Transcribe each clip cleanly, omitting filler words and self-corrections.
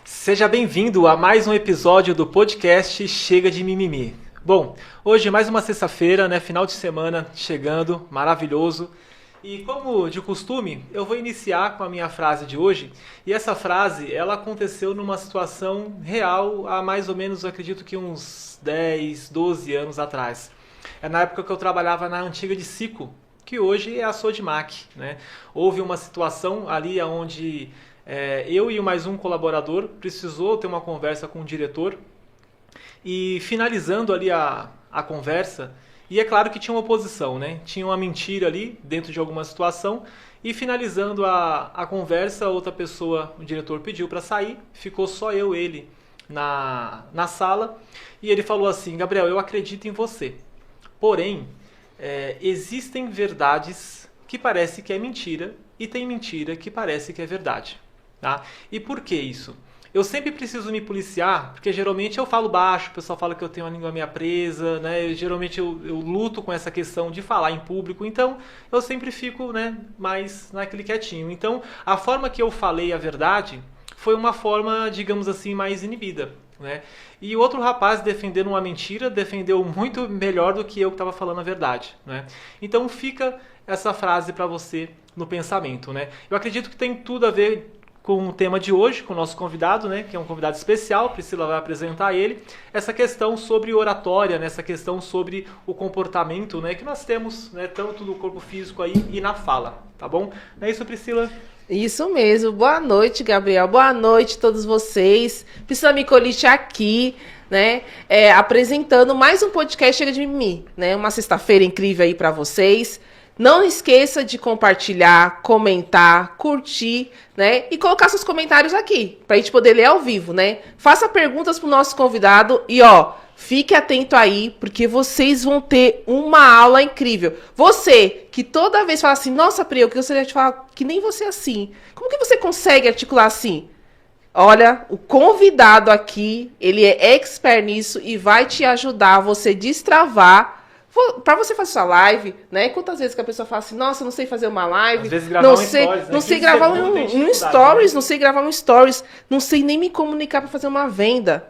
Seja bem-vindo a mais um episódio do podcast Chega de Mimimi. Bom, hoje mais uma sexta-feira, né, final de semana chegando, maravilhoso. E como de costume, eu vou iniciar com a minha frase de hoje. E essa frase, ela aconteceu numa situação real há mais ou menos, eu acredito que uns 10, 12 anos atrás. É na época que eu trabalhava na antiga de Cico, que hoje é a Sodimac, né? Houve uma situação ali onde eu e mais um colaborador precisou ter uma conversa com o diretor e finalizando ali a conversa, e é claro que tinha uma oposição, né? Tinha uma mentira ali dentro de alguma situação e finalizando a conversa, outra pessoa, o diretor pediu para sair, ficou só ele na sala e ele falou assim: Gabriel, eu acredito em você, porém existem verdades que parece que é mentira e tem mentira que parece que é verdade. Tá? E por que isso? Eu sempre preciso me policiar, porque geralmente eu falo baixo, o pessoal fala que eu tenho a língua meia presa, né? Geralmente eu luto com essa questão de falar em público, então eu sempre fico, né, mais naquele quietinho. Então a forma que eu falei a verdade foi uma forma, digamos assim, mais inibida. Né? E o outro rapaz, defendendo uma mentira, defendeu muito melhor do que eu que estava falando a verdade. Né? Então fica essa frase para você no pensamento. Né? Eu acredito que tem tudo a ver com o tema de hoje, com o nosso convidado, né, que é um convidado especial, Priscila vai apresentar ele, essa questão sobre oratória, né, essa questão sobre o comportamento, né, que nós temos, né, tanto no corpo físico aí e na fala, tá bom? Não é isso, Priscila? Isso mesmo. Boa noite, Gabriel. Boa noite a todos vocês. Priscila Micolitti aqui, né, apresentando mais um podcast Chega de Mimimi, né, uma sexta-feira incrível aí para vocês. Não esqueça de compartilhar, comentar, curtir, né? E colocar seus comentários aqui, pra gente poder ler ao vivo, né? Faça perguntas pro nosso convidado e, fique atento aí, porque vocês vão ter uma aula incrível. Você, que toda vez fala assim, nossa, Pri, eu gostaria de falar que nem você assim. Como que você consegue articular assim? Olha, o convidado aqui, ele é expert nisso e vai te ajudar a você destravar. Para você fazer sua live, né? Quantas vezes que a pessoa fala assim, nossa, não sei fazer uma live, às vezes gravar não um sei, stories, né? não sei gravar um stories, não sei gravar um stories, não sei nem me comunicar para fazer uma venda.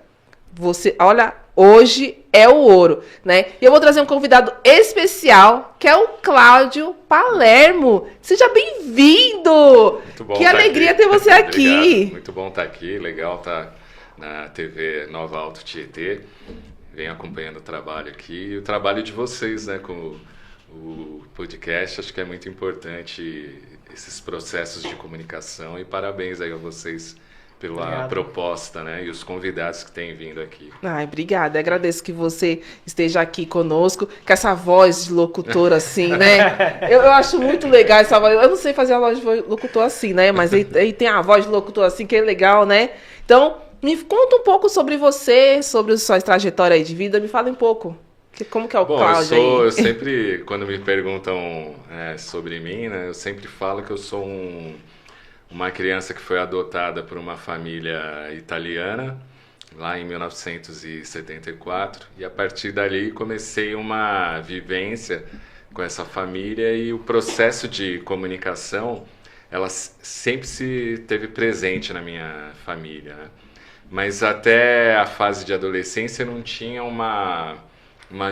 Você, olha, hoje é o ouro, né? E eu vou trazer um convidado especial, que é o Cláudio Palermo. Seja bem-vindo! Muito bom. Que alegria ter você aqui. Obrigado. Muito bom estar aqui, legal estar na TV Nova Alto Tietê. Venho acompanhando o trabalho aqui e o trabalho de vocês, né, com o podcast. Acho que é muito importante esses processos de comunicação e parabéns aí a vocês pela proposta, né, e os convidados que têm vindo aqui. Ai, obrigada. Agradeço que você esteja aqui conosco, com essa voz de locutor assim, né? Eu acho muito legal essa voz. Eu não sei fazer a voz de locutor assim, né? Mas ele tem a voz de locutor assim, que é legal, né? Então, me conta um pouco sobre você, sobre a sua trajetória aí de vida. Me fala um pouco. Como que é o Cláudio aí? Eu sempre, quando me perguntam sobre mim, né, eu sempre falo que eu sou uma criança que foi adotada por uma família italiana, lá em 1974. E a partir dali comecei uma vivência com essa família e o processo de comunicação, ela sempre se teve presente na minha família, né? Mas até a fase de adolescência eu não tinha uma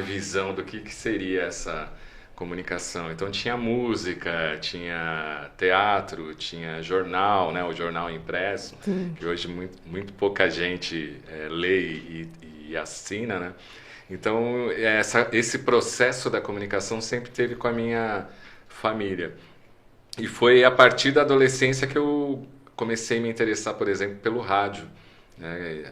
visão do que seria essa comunicação. Então tinha música, tinha teatro, tinha jornal, né, o jornal impresso, que hoje muito pouca gente lê e assina, né? Então esse processo da comunicação sempre teve com a minha família. E foi a partir da adolescência que eu comecei a me interessar, por exemplo, pelo rádio.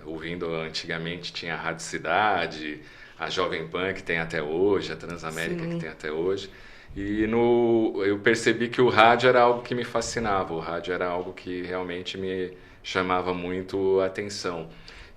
Ouvindo antigamente tinha a Rádio Cidade, a Jovem Pan que tem até hoje, a Transamérica que tem até hoje, e eu percebi que o rádio era algo que me fascinava, o rádio era algo que realmente me chamava muito a atenção.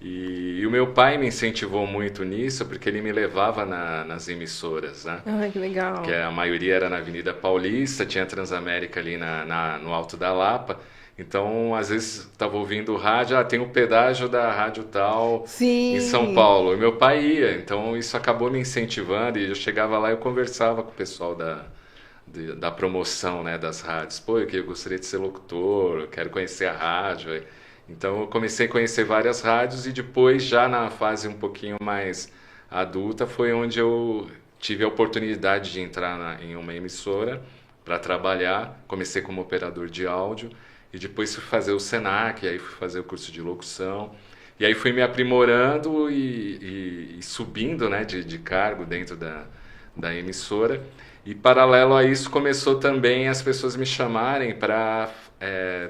E o meu pai me incentivou muito nisso, porque ele me levava nas emissoras, né? Ai, que legal. Que a maioria era na Avenida Paulista, tinha Transamérica ali no Alto da Lapa. Então, às vezes, estava ouvindo o rádio, tem o pedágio da rádio tal Sim. em São Paulo. E meu pai ia, então isso acabou me incentivando. E eu chegava lá e eu conversava com o pessoal da promoção, né, das rádios. Pô, eu gostaria de ser locutor, eu quero conhecer a rádio. Então eu comecei a conhecer várias rádios e depois, já na fase um pouquinho mais adulta, foi onde eu tive a oportunidade de entrar em uma emissora para trabalhar. Comecei como operador de áudio e depois fui fazer o Senac, aí fui fazer o curso de locução. E aí fui me aprimorando e subindo, né, de cargo dentro da emissora. E paralelo a isso começou também as pessoas me chamarem para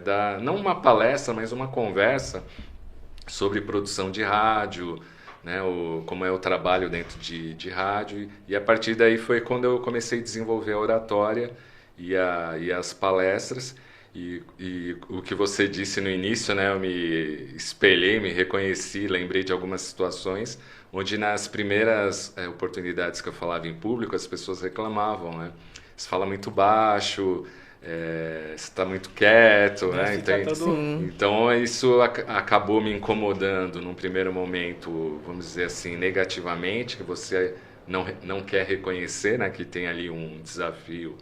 dar, não uma palestra, mas uma conversa sobre produção de rádio, né, como é o trabalho dentro de rádio. E a partir daí foi quando eu comecei a desenvolver a oratória e as palestras. E o que você disse no início, né, eu me espelhei, me reconheci, lembrei de algumas situações onde nas primeiras oportunidades que eu falava em público, as pessoas reclamavam, né? Você fala muito baixo, você está muito quieto, né? Então isso acabou me incomodando num primeiro momento, vamos dizer assim, negativamente, que você não quer reconhecer, né, que tem ali um desafio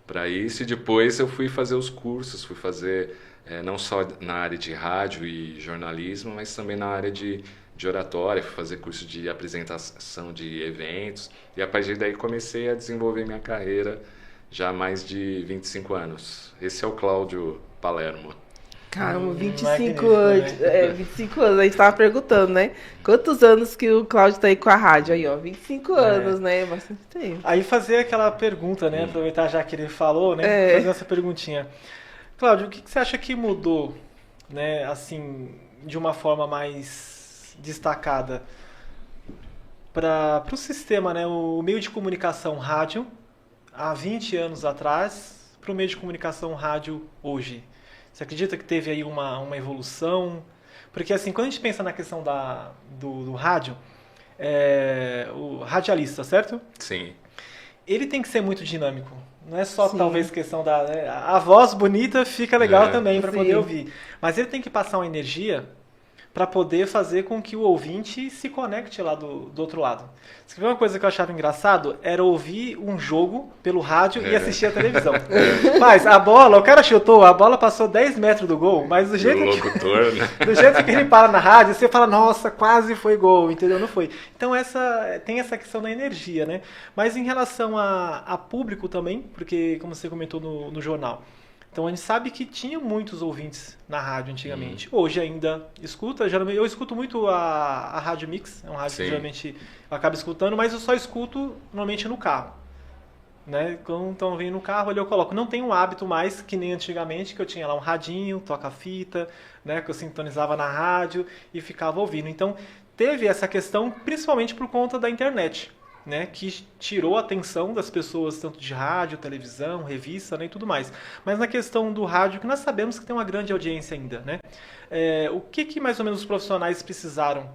para isso. E depois eu fui fazer os cursos, fui fazer não só na área de rádio e jornalismo, mas também na área de oratória, fui fazer curso de apresentação de eventos, e a partir daí comecei a desenvolver minha carreira já há mais de 25 anos. Esse é o Cláudio Palermo. Caramba, 25 anos. 25 anos, a gente tava perguntando, né? Quantos anos que o Cláudio tá aí com a rádio? Aí, ó, 25 anos, né? Bastante tempo. Aí fazer aquela pergunta, né? Aproveitar já que ele falou, né? Fazer essa perguntinha. Cláudio, o que você acha que mudou, né? Assim, de uma forma mais destacada para o sistema, né? O meio de comunicação rádio, há 20 anos atrás, para o meio de comunicação rádio hoje? Você acredita que teve aí uma evolução? Porque, assim, quando a gente pensa na questão do rádio, o radialista, certo? Sim. Ele tem que ser muito dinâmico. Não é só, talvez, questão a voz bonita fica legal também para poder ouvir. Mas ele tem que passar uma energia para poder fazer com que o ouvinte se conecte lá do outro lado. Você quer ver uma coisa que eu achava engraçado? Era ouvir um jogo pelo rádio e assistir a televisão. Mas o cara chutou, a bola passou 10 metros do gol, mas do jeito, do jeito que ele para na rádio, você fala, nossa, quase foi gol, entendeu? Não foi. Então tem essa questão da energia, né? Mas em relação a público também, porque como você comentou no jornal, então a gente sabe que tinha muitos ouvintes na rádio antigamente. Hoje ainda escuta, geralmente eu escuto muito a Rádio Mix, é um rádio que geralmente eu acabo escutando, mas eu só escuto normalmente no carro. Né? Então eu venho no carro, ali eu coloco. Não tenho um hábito mais que nem antigamente, que eu tinha lá um radinho, toca-fita, né? Que eu sintonizava na rádio e ficava ouvindo. Então teve essa questão principalmente por conta da internet. Né, que tirou a atenção das pessoas, tanto de rádio, televisão, revista, né, e tudo mais. Mas na questão do rádio, que nós sabemos que tem uma grande audiência ainda, né? O que mais ou menos os profissionais precisaram,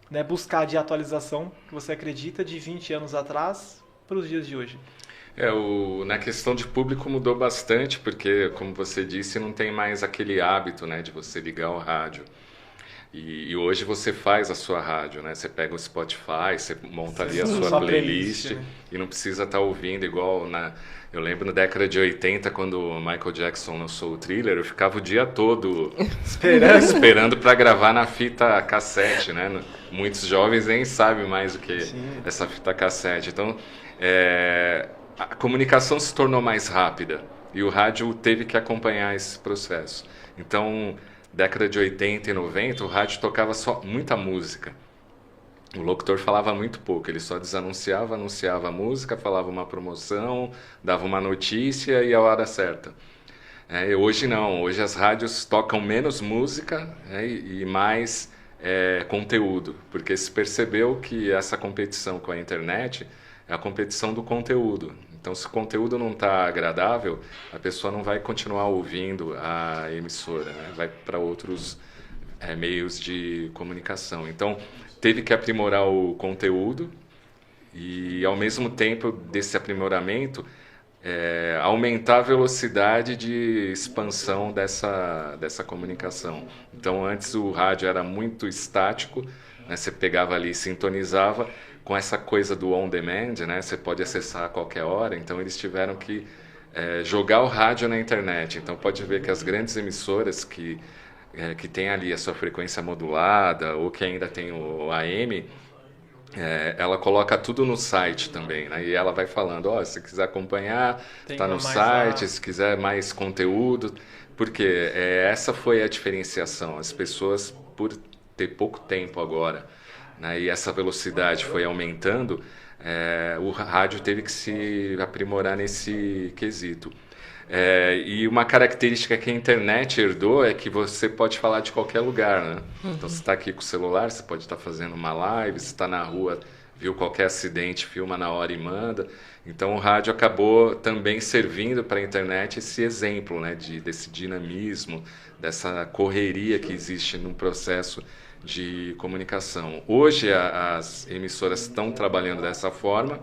né, buscar de atualização, que você acredita, de 20 anos atrás para os dias de hoje? Na questão de público mudou bastante, porque, como você disse, não tem mais aquele hábito, né, de você ligar o rádio. E hoje você faz a sua rádio, né? Você pega o Spotify, você monta ali a sua playlist, né? E não precisa estar ouvindo igual eu lembro na década de 80, quando o Michael Jackson lançou o Thriller, eu ficava o dia todo esperando para gravar na fita cassete, né? Muitos jovens nem sabem mais o que essa fita cassete. Então, a comunicação se tornou mais rápida e o rádio teve que acompanhar esse processo. Então, década de 80 e 90, o rádio tocava só muita música. O locutor falava muito pouco, ele só anunciava a música, falava uma promoção, dava uma notícia e a hora certa. Hoje não, hoje as rádios tocam menos música, e mais conteúdo, porque se percebeu que essa competição com a internet é a competição do conteúdo. Então, se o conteúdo não está agradável, a pessoa não vai continuar ouvindo a emissora, né? Vai para outros meios de comunicação. Então, teve que aprimorar o conteúdo e, ao mesmo tempo desse aprimoramento, aumentar a velocidade de expansão dessa comunicação. Então, antes o rádio era muito estático, né? Você pegava ali e sintonizava. Com essa coisa do on-demand, né? Você pode acessar a qualquer hora. Então, eles tiveram que jogar o rádio na internet. Então, pode ver que as grandes emissoras que tem ali a sua frequência modulada ou que ainda tem o AM... ela coloca tudo no site também, né? E ela vai falando, se quiser acompanhar, está no site, lá. Se quiser mais conteúdo, porque essa foi a diferenciação. As pessoas, por ter pouco tempo agora, né, e essa velocidade foi aumentando, o rádio teve que se aprimorar nesse quesito. E uma característica que a internet herdou é que você pode falar de qualquer lugar, né? Então, você está aqui com o celular, você pode estar fazendo uma live, você está na rua, viu qualquer acidente, filma na hora e manda. Então, o rádio acabou também servindo para a internet esse exemplo, né, desse dinamismo, dessa correria que existe no processo de comunicação. Hoje, as emissoras estão trabalhando dessa forma,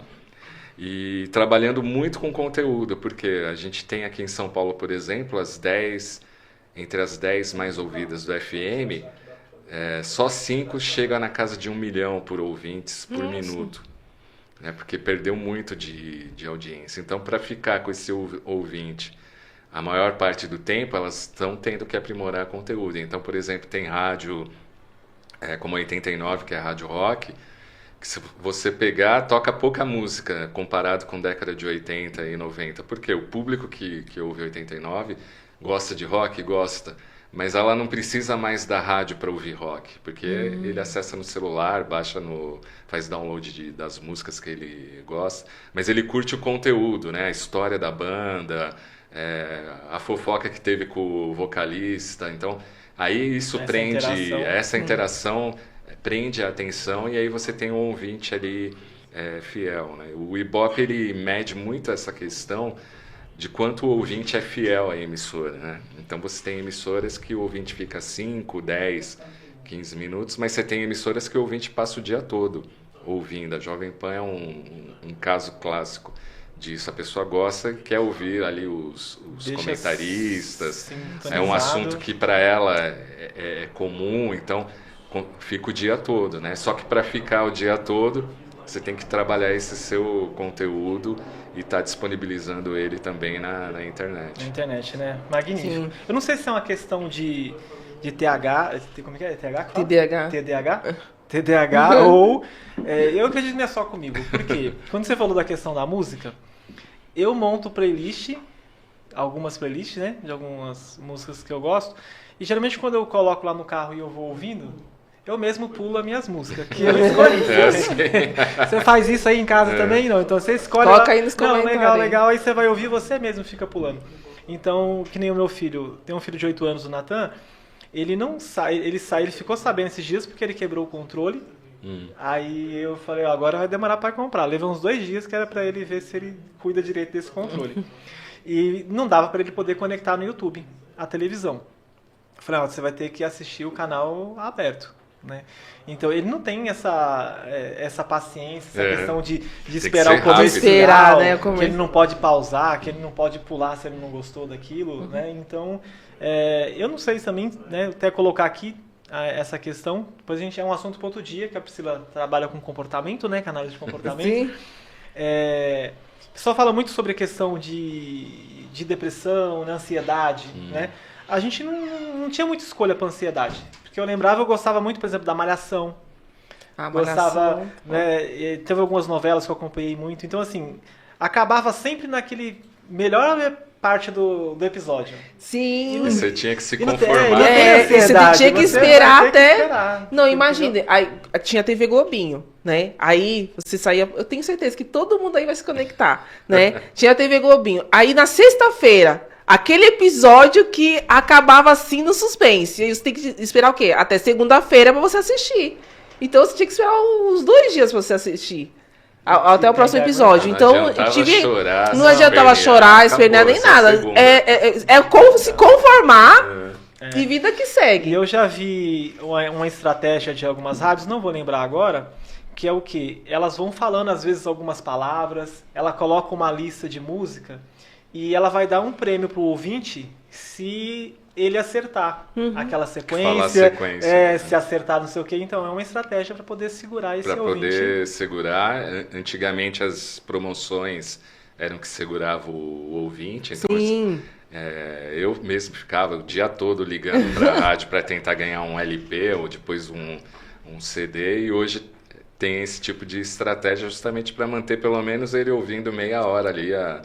e trabalhando muito com conteúdo, porque a gente tem aqui em São Paulo, por exemplo, entre as 10 mais ouvidas do FM, só 5 chegam na casa de 1 milhão por ouvintes por minuto, né? Porque perdeu muito de audiência. Então, para ficar com esse ouvinte a maior parte do tempo, elas estão tendo que aprimorar conteúdo. Então, por exemplo, tem rádio como 89, que é a rádio rock, se você pegar, toca pouca música comparado com década de 80 e 90. Porque o público que ouve 89 gosta de rock, gosta, mas ela não precisa mais da rádio para ouvir rock, porque ele acessa no celular, faz download das músicas que ele gosta, mas ele curte o conteúdo, né? A história da banda, a fofoca que teve com o vocalista. Então, aí isso essa interação prende a atenção, e aí você tem um ouvinte ali fiel, né? O Ibope, ele mede muito essa questão de quanto o ouvinte é fiel à emissora, né? Então você tem emissoras que o ouvinte fica 5, 10, 15 minutos, mas você tem emissoras que o ouvinte passa o dia todo ouvindo. A Jovem Pan é um caso clássico disso. A pessoa gosta, quer ouvir ali os comentaristas, é um assunto que para ela é comum, então fica o dia todo, né? Só que para ficar o dia todo, você tem que trabalhar esse seu conteúdo e estar disponibilizando ele também na internet. Na internet, né? Magnífico. Sim. Eu não sei se é uma questão de TH, como é que é? TH? TDAH ou... eu acredito que não é só comigo. Por quê? Quando você falou da questão da música, eu monto algumas playlists, né? De algumas músicas que eu gosto. E geralmente quando eu coloco lá no carro e eu vou ouvindo, eu mesmo pulo as minhas músicas, que eu escolhi. Você faz isso aí em casa também? Não, então você escolhe. Coloca aí nos comentários. Não, legal, aí você vai ouvir, você mesmo fica pulando. Então, que nem o meu filho, tem um filho de 8 anos, o Natan, ele não sai, ele ficou sabendo esses dias porque ele quebrou o controle. Aí eu falei, agora vai demorar para comprar. Levei uns 2 dias que era para ele ver se ele cuida direito desse controle. E não dava para ele poder conectar no YouTube a televisão. Eu falei, você vai ter que assistir o canal aberto, né? Então ele não tem essa paciência, essa questão de esperar o comercial, né? Que ele não pode pausar, que ele não pode pular se ele não gostou daquilo, né? Então eu não sei também, né, até colocar aqui essa questão, depois é um assunto para outro dia, que a Priscila trabalha com comportamento, né, com análise de comportamento. Sim. O pessoal fala muito sobre a questão de depressão, né, ansiedade, né? A gente não tinha muita escolha para ansiedade. Porque eu gostava muito, por exemplo, da Malhação. Gostava, né, teve algumas novelas que eu acompanhei muito. Então, assim, acabava sempre naquele melhor parte do episódio. Sim. E você tinha que se conformar. Você tinha que esperar até... Não, imagina. Aí, tinha TV Globinho, né? Aí você saía... Eu tenho certeza que todo mundo aí vai se conectar, né? Tinha TV Globinho. Aí, na sexta-feira... Aquele episódio que acabava assim no suspense. E aí você tem que esperar o quê? Até segunda-feira pra você assistir. Então você tinha que esperar uns 2 dias pra você assisir. Até o próximo episódio. Então, não adiantava chorar, espernear nem nada. Se conformar E vida que segue. E eu já vi uma estratégia de algumas rádios, não vou lembrar agora, que é o quê? Elas vão falando, às vezes, algumas palavras, ela coloca uma lista de música e ela vai dar um prêmio pro ouvinte se ele acertar aquela sequência, Falar a sequência, se acertar não sei o quê. Então, é uma estratégia para poder segurar esse ouvinte. Para poder segurar. Antigamente, as promoções eram que segurava o ouvinte. Então, Sim. Eu mesmo ficava o dia todo ligando para a rádio para tentar ganhar um LP ou depois um CD, e hoje tem esse tipo de estratégia justamente para manter pelo menos ele ouvindo meia hora ali a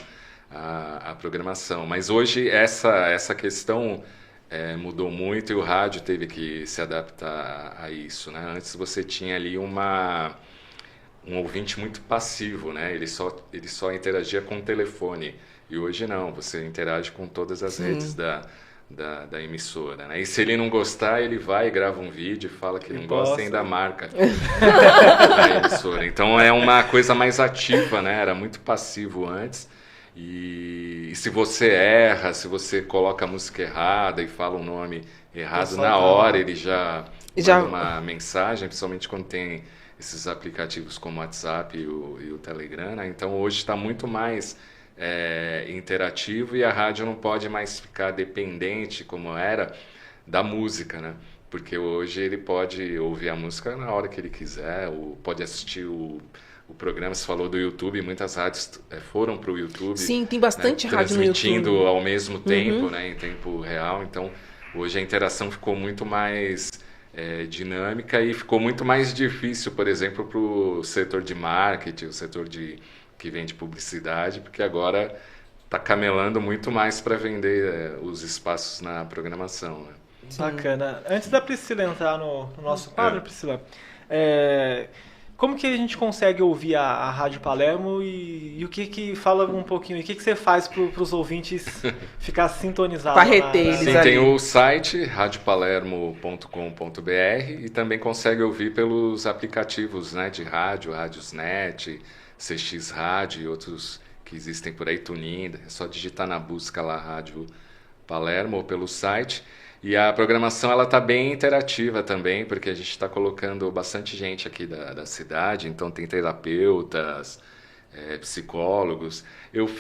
programação. Mas hoje essa questão mudou muito e o rádio teve que se adaptar a isso, né? Antes você tinha ali um ouvinte muito passivo, né? Ele só interagia com o telefone. E hoje não, você interage com todas as redes da emissora, né? E se ele não gostar, ele vai e grava um vídeo e fala que não gosta e ainda marca a emissora. Então é uma coisa mais ativa, né? Era muito passivo antes. E se você erra, se você coloca a música errada e fala um nome errado, na hora ele já manda uma mensagem, principalmente quando tem esses aplicativos como o WhatsApp e o Telegram, né? Então hoje está muito mais interativo e a rádio não pode mais ficar dependente, como era, da música, né? Porque hoje ele pode ouvir a música na hora que ele quiser, ou pode assistir o programa. Você falou do YouTube, muitas rádios foram para o YouTube. Sim, tem bastante rádio no YouTube. Transmitindo ao mesmo tempo, né, em tempo real. Então, hoje a interação ficou muito mais dinâmica e ficou muito mais difícil, por exemplo, para o setor de marketing, o setor que vende publicidade, porque agora está camelando muito mais para vender os espaços na programação, né? Bacana. Antes da Priscila entrar no nosso quadro, Priscila, como que a gente consegue ouvir a Rádio Palermo e o que fala um pouquinho, o que você faz para os ouvintes ficar sintonizados? Para reter eles Sim, ali. tem o site radiopalermo.com.br e também consegue ouvir pelos aplicativos, né, de rádio, Radiosnet, CX Rádio e outros que existem por aí, TuneIn. É só digitar na busca lá Rádio Palermo ou pelo site. E a programação ela está bem interativa também, porque a gente está colocando bastante gente aqui da cidade, então tem terapeutas, psicólogos.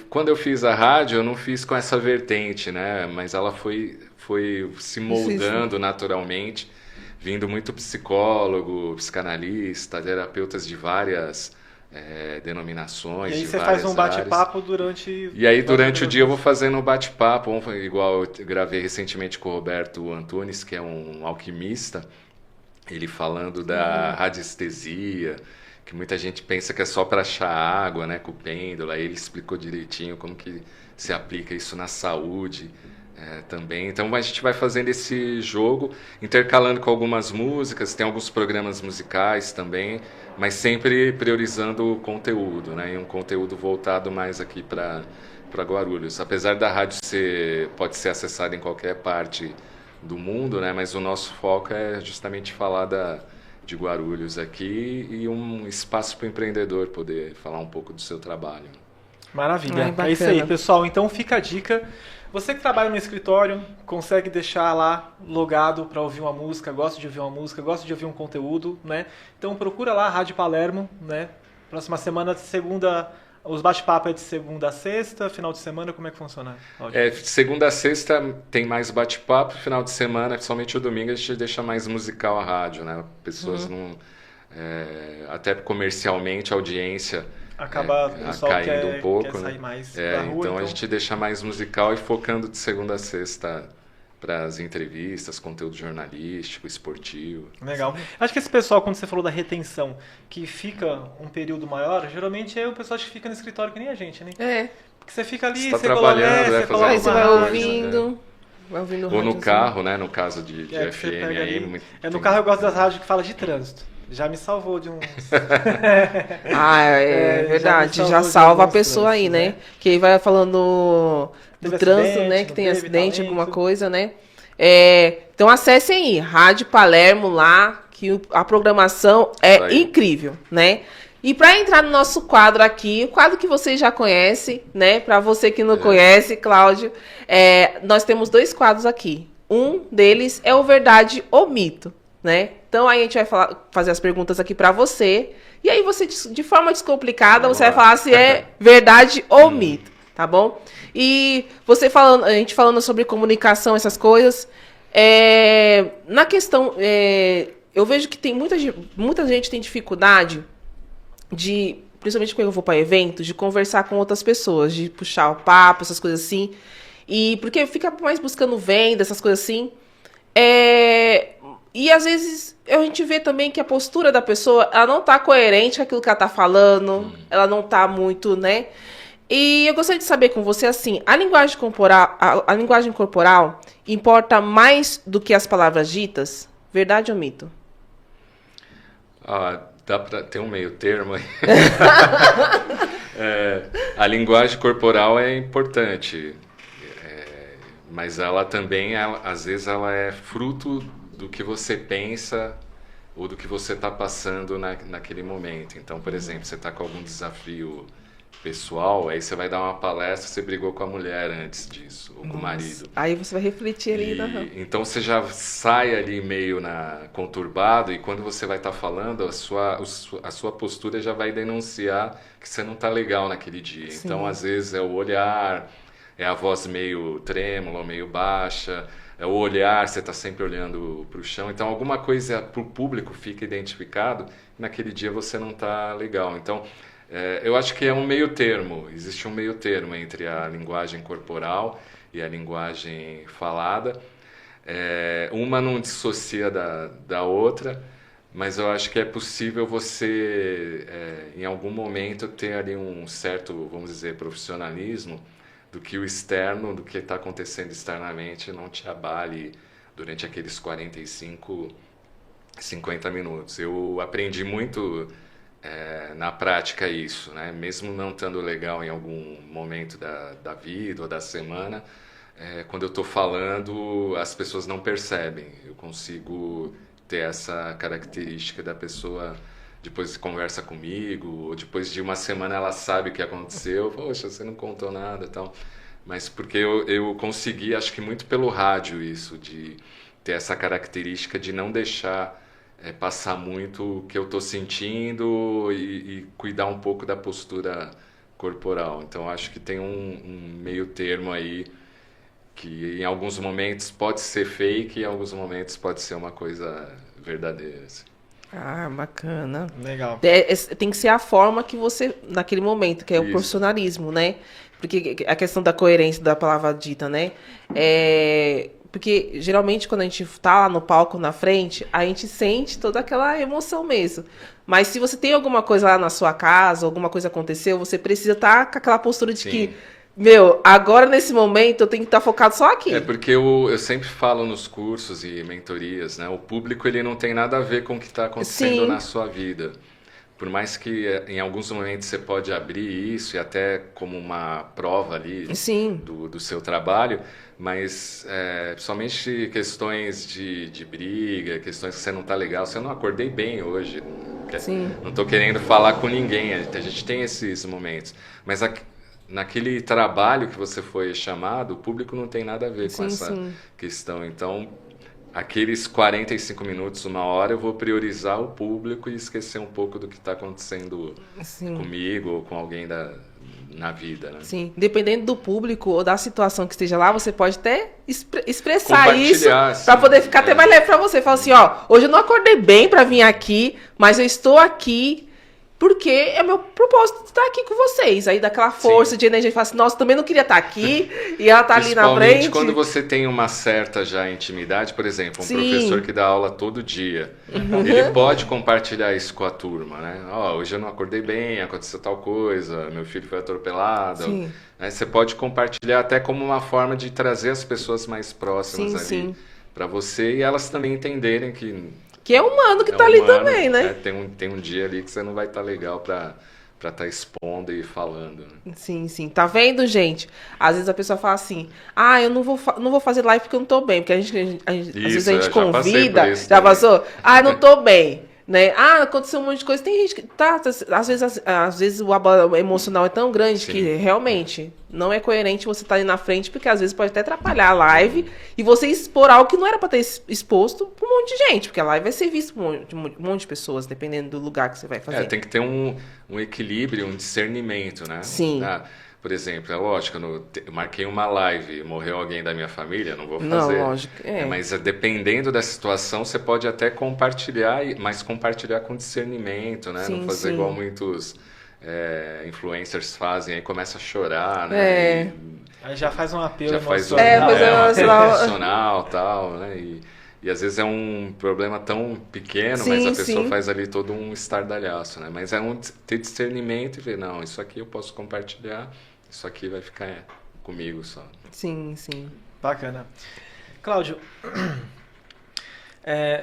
Quando eu fiz a rádio, eu não fiz com essa vertente, né? Mas ela foi se moldando naturalmente, vindo muito psicólogo, psicanalista, terapeutas de várias denominações. E aí de você várias faz um bate-papo durante... E aí durante o dia eu vou fazendo um bate-papo, igual eu gravei recentemente com o Roberto Antunes, que é um alquimista, ele falando da radiestesia, que muita gente pensa que é só para achar água, né, com o pêndulo. Aí ele explicou direitinho como que se aplica isso na saúde também. Então a gente vai fazendo esse jogo, intercalando com algumas músicas, tem alguns programas musicais também, mas sempre priorizando o conteúdo, né? E um conteúdo voltado mais aqui para Guarulhos. Apesar da rádio pode ser acessada em qualquer parte do mundo, né? Mas o nosso foco é justamente falar de Guarulhos aqui e um espaço para o empreendedor poder falar um pouco do seu trabalho. Maravilha. É isso aí, pessoal. Então fica a dica. Você que trabalha no escritório, consegue deixar lá logado para ouvir uma música, gosta de ouvir uma música, gosta de ouvir um conteúdo, né? Então procura lá a Rádio Palermo, né? Próxima semana, segunda, os bate-papo é de segunda a sexta, final de semana, como é que funciona? Segunda a sexta tem mais bate-papo, final de semana, principalmente o domingo, a gente deixa mais musical a rádio, né? Pessoas não... até comercialmente a audiência... Acaba o pessoal caindo um pouco, quer sair mais da rua, então a gente deixa mais musical e focando de segunda a sexta para as entrevistas, conteúdo jornalístico, esportivo. Legal. Acho que esse pessoal, quando você falou da retenção, que fica um período maior, geralmente é o pessoal que fica no escritório que nem a gente, né? Porque você fica ali, você trabalhando, você vai ouvindo. Vai ouvindo ou no carro, né? No caso de FM aí. No carro eu gosto das rádios que falam de trânsito. Já me salvou de uns... verdade. Já salva a pessoa aí, né? Que aí vai falando do trânsito, né? Que tem acidente, alguma coisa, né? Então acessem aí, Rádio Palermo lá, que a programação é incrível, né? E para entrar no nosso quadro aqui, o quadro que vocês já conhecem, né? Para você que não conhece, Cláudio, nós temos 2 quadros aqui. Um deles é o verdade ou mito, né? Então, aí a gente vai fazer as perguntas aqui para você. E aí você, de forma descomplicada, você vai falar se é verdade ou mito, tá bom? E a gente falando sobre comunicação, essas coisas, na questão, eu vejo que tem muita gente tem dificuldade principalmente quando eu vou para eventos, de conversar com outras pessoas, de puxar o papo, essas coisas assim. E porque fica mais buscando venda, essas coisas assim. E às vezes a gente vê também que a postura da pessoa, ela não tá coerente com aquilo que ela tá falando, ela não tá muito, né? E eu gostaria de saber com você, assim, a linguagem corporal importa mais do que as palavras ditas? Verdade ou mito? Dá para ter um meio termo aí. A linguagem corporal é importante, mas ela também, às vezes, ela é fruto do que você pensa ou do que você está passando naquele momento. Então, por exemplo, você está com algum desafio pessoal, aí você vai dar uma palestra, você brigou com a mulher antes disso, ou com o marido. Aí você vai refletir ali. Então você já sai ali meio conturbado, e quando você vai estar falando, a sua postura já vai denunciar que você não está legal naquele dia. Sim. Então, às vezes, é o olhar, é a voz meio trêmula, meio baixa, é o olhar, você está sempre olhando para o chão. Então, alguma coisa para o público fica identificado, e naquele dia você não está legal. Então, eu acho que é um meio termo, existe um meio termo entre a linguagem corporal e a linguagem falada. Uma não dissocia da outra, mas eu acho que é possível você, em algum momento, ter ali um certo, vamos dizer, profissionalismo, do que o externo, do que está acontecendo externamente, não te abale durante aqueles 45, 50 minutos. Eu aprendi muito na prática isso, né? Mesmo não estando legal em algum momento da vida ou da semana, quando eu estou falando, as pessoas não percebem. Eu consigo ter essa característica da pessoa, depois conversa comigo, ou depois de uma semana ela sabe o que aconteceu, poxa, você não contou nada e tal. Mas porque eu consegui, acho que muito pelo rádio isso, de ter essa característica de não deixar passar muito o que eu estou sentindo e cuidar um pouco da postura corporal. Então, acho que tem um meio termo aí que em alguns momentos pode ser fake e em alguns momentos pode ser uma coisa verdadeira. Assim. Ah, bacana. Legal. Tem que ser a forma que você, naquele momento, que é o profissionalismo, né? Porque a questão da coerência da palavra dita, né? Porque, geralmente, quando a gente tá lá no palco, na frente, a gente sente toda aquela emoção mesmo. Mas se você tem alguma coisa lá na sua casa, alguma coisa aconteceu, você precisa estar com aquela postura de que, agora, nesse momento, eu tenho que estar focado só aqui. Porque eu sempre falo nos cursos e mentorias, né? O público, ele não tem nada a ver com o que está acontecendo na sua vida. Por mais que em alguns momentos você pode abrir isso, e até como uma prova ali do seu trabalho, mas principalmente questões de briga, questões que você não está legal, você não acordei bem hoje, não estou querendo falar com ninguém, a gente tem esses momentos, mas naquele trabalho que você foi chamado, o público não tem nada a ver com essa questão, então aqueles 45 minutos, uma hora, eu vou priorizar o público e esquecer um pouco do que está acontecendo comigo ou com alguém na vida, né? Sim, dependendo do público ou da situação que esteja lá, você pode até expressar isso para poder ficar até mais leve para você. Fala assim, hoje eu não acordei bem para vir aqui, mas eu estou aqui porque é meu propósito estar aqui com vocês. Aí dá aquela força de energia e fala assim, nossa, também não queria estar aqui, e ela tá ali na frente. Principalmente quando você tem uma certa já intimidade, por exemplo, um professor que dá aula todo dia, ele pode compartilhar isso com a turma, né? Hoje eu não acordei bem, aconteceu tal coisa, meu filho foi atropelado. Né? Você pode compartilhar até como uma forma de trazer as pessoas mais próximas ali para você, e elas também entenderem que é humano que tá ali também, né? Tem um dia ali que você não vai estar legal pra estar expondo e falando. Né? Sim. Tá vendo, gente? Às vezes a pessoa fala assim, eu não vou fazer live porque eu não tô bem. Porque às vezes a gente convida, já passou? Não tô bem. né? Ah, aconteceu um monte de coisa. Tem gente que às vezes o abalo emocional é tão grande Sim. que realmente não é coerente você estar ali na frente, porque às vezes pode até atrapalhar a live e você expor algo que não era para ter exposto para um monte de gente, porque a live vai ser vista por um monte de pessoas, dependendo do lugar que você vai fazer. Tem que ter um equilíbrio, um discernimento, né? Sim. Por exemplo, é lógico, eu marquei uma live, morreu alguém da minha família, não vou fazer. Não, lógico. Mas dependendo da situação, você pode até compartilhar, mas compartilhar com discernimento, né? Sim, não fazer sim. igual muitos influencers fazem, aí começa a chorar, né? Aí já faz um apelo Já faz emocional. um apelo emocional e tal, né? E às vezes é um problema tão pequeno, mas a pessoa faz ali todo um estardalhaço, né? Mas é ter discernimento e ver, não, isso aqui eu posso compartilhar, isso aqui vai ficar comigo só. Sim, sim. Bacana. Cláudio,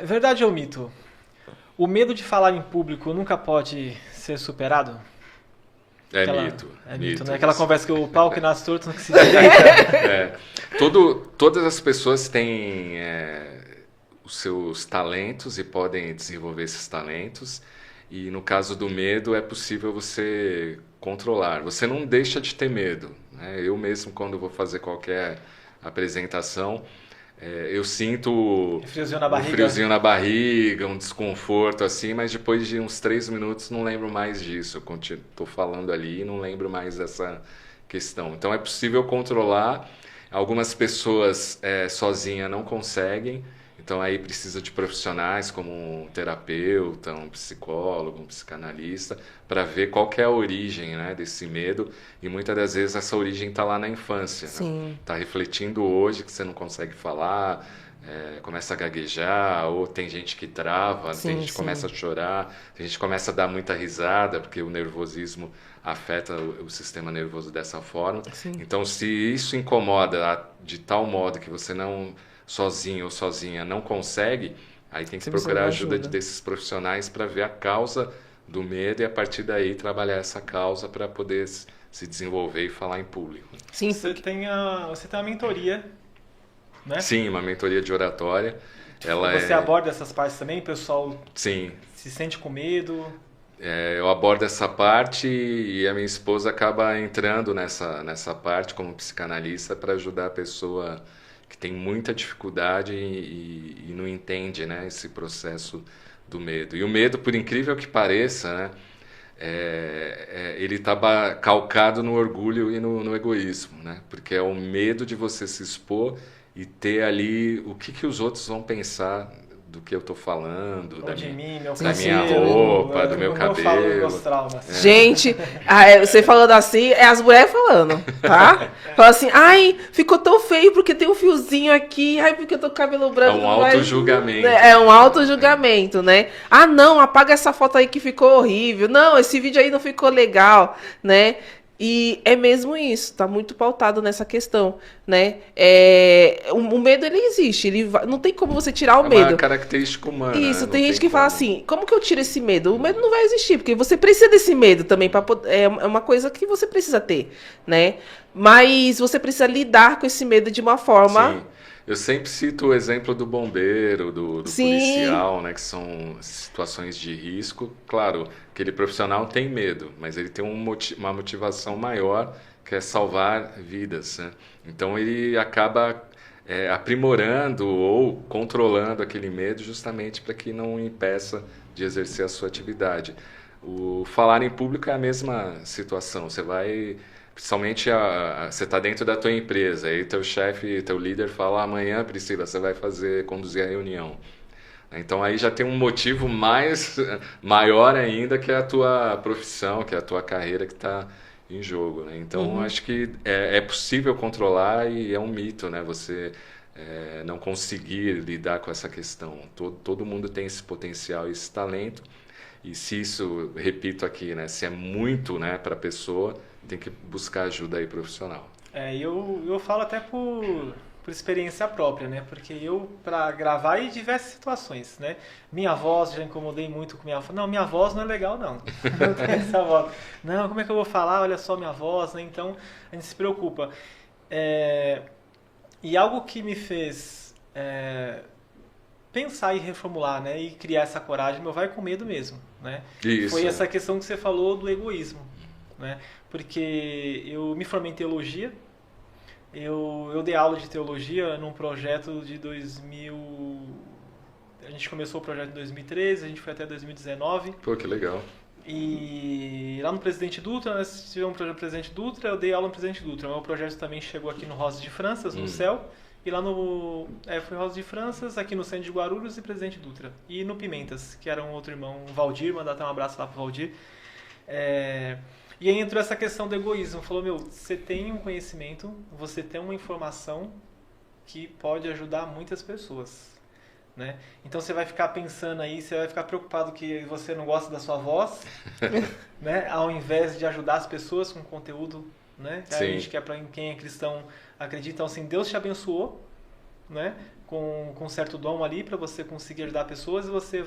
verdade ou mito? O medo de falar em público nunca pode ser superado? Mito. É mito, né? Aquela conversa que o pau que nasce torto não que se Todas as pessoas têm os seus talentos e podem desenvolver esses talentos. E no caso do medo, é possível você controlar. Você não deixa de ter medo, né? Eu mesmo, quando vou fazer qualquer apresentação, eu sinto um friozinho na barriga, um desconforto assim, mas depois de uns 3 minutos não lembro mais disso. Eu estou falando ali e não lembro mais dessa questão. Então é possível controlar. Algumas pessoas sozinhas não conseguem. Então aí precisa de profissionais como um terapeuta, um psicólogo, um psicanalista, para ver qual que é a origem, né, desse medo. E muitas das vezes essa origem está lá na infância. Sim. Está refletindo hoje que você não consegue falar, começa a gaguejar, ou tem gente que trava, tem gente que começa a chorar, tem gente que começa a dar muita risada, porque o nervosismo afeta o sistema nervoso dessa forma. Sim. Então se isso incomoda de tal modo que você não... sozinho ou sozinha não consegue, aí tem que procurar ajuda desses profissionais para ver a causa do medo e a partir daí trabalhar essa causa para poder se desenvolver e falar em público. Sim. Você tem uma mentoria, né? Sim, uma mentoria de oratória. Você aborda essas partes também? O pessoal Sim. se sente com medo? Eu abordo essa parte e a minha esposa acaba entrando nessa parte como psicanalista para ajudar a pessoa que tem muita dificuldade e não entende, né, esse processo do medo. E o medo, por incrível que pareça, né, ele está calcado no orgulho e no egoísmo, né, porque é o medo de você se expor e ter ali o que os outros vão pensar do que eu estou falando, da minha roupa, do meu cabelo. Gente, você falando assim, as mulheres falando, tá? Fala assim, ai, ficou tão feio porque tem um fiozinho aqui, ai, porque eu tô com cabelo branco. É um auto-julgamento. É um auto-julgamento, né? Ah, não, apaga essa foto aí que ficou horrível. Não, esse vídeo aí não ficou legal, né? E é mesmo isso, tá muito pautado nessa questão, né? O medo, ele existe, não tem como você tirar o medo. É uma característica humana. Isso, né? tem gente que fala assim, como que eu tiro esse medo? O medo não vai existir, porque você precisa desse medo também, é uma coisa que você precisa ter, né? Mas você precisa lidar com esse medo de uma forma... Sim. Eu sempre cito o exemplo do bombeiro, do policial, né, que são situações de risco. Claro, aquele profissional tem medo, mas ele tem uma motivação maior, que é salvar vidas, né? Então ele acaba aprimorando ou controlando aquele medo justamente para que não impeça de exercer a sua atividade. O falar em público é a mesma situação. Você vai... Principalmente você está dentro da tua empresa, aí teu chefe, teu líder fala, amanhã, Priscila, você vai conduzir a reunião. Então aí já tem um motivo maior ainda, que é a tua profissão, que é a tua carreira que está em jogo, né? Então acho que é possível controlar e é um mito, né? Você não conseguir lidar com essa questão. Todo mundo tem esse potencial, esse talento, e se isso, repito aqui, né, se é muito, né, para a pessoa, tem que buscar ajuda aí profissional. Eu falo até por experiência própria, né? Porque eu, para gravar em diversas situações, né? Minha voz, já incomodei muito com minha voz. Não, minha voz não é legal, não. Não tem essa voz. Não, como é que eu vou falar? Olha só minha voz, né? Então, a gente se preocupa. E algo que me fez pensar e reformular, né? E criar essa coragem, meu, vai com medo mesmo, né? Isso. Foi essa questão que você falou do egoísmo, né? Porque eu me formei em teologia, eu dei aula de teologia num projeto de 2000... A gente começou o projeto em 2013, a gente foi até 2019. Pô, que legal. E lá no Presidente Dutra, nós tivemos um projeto no Presidente Dutra, eu dei aula no Presidente Dutra. O meu projeto também chegou aqui no Rosas de Franças, no céu. E lá no... foi Rosas de Franças, aqui no centro de Guarulhos e Presidente Dutra. E no Pimentas, que era um outro irmão, o Valdir, mandar até um abraço lá pro Valdir. E aí entrou essa questão do egoísmo. Falou, meu, você tem um conhecimento, você tem uma informação que pode ajudar muitas pessoas. Né? Então você vai ficar pensando aí, você vai ficar preocupado que você não gosta da sua voz, né? Ao invés de ajudar as pessoas com conteúdo, né? A gente que é para quem é cristão acredita, então assim, Deus te abençoou, né? Com um certo dom ali para você conseguir ajudar pessoas e você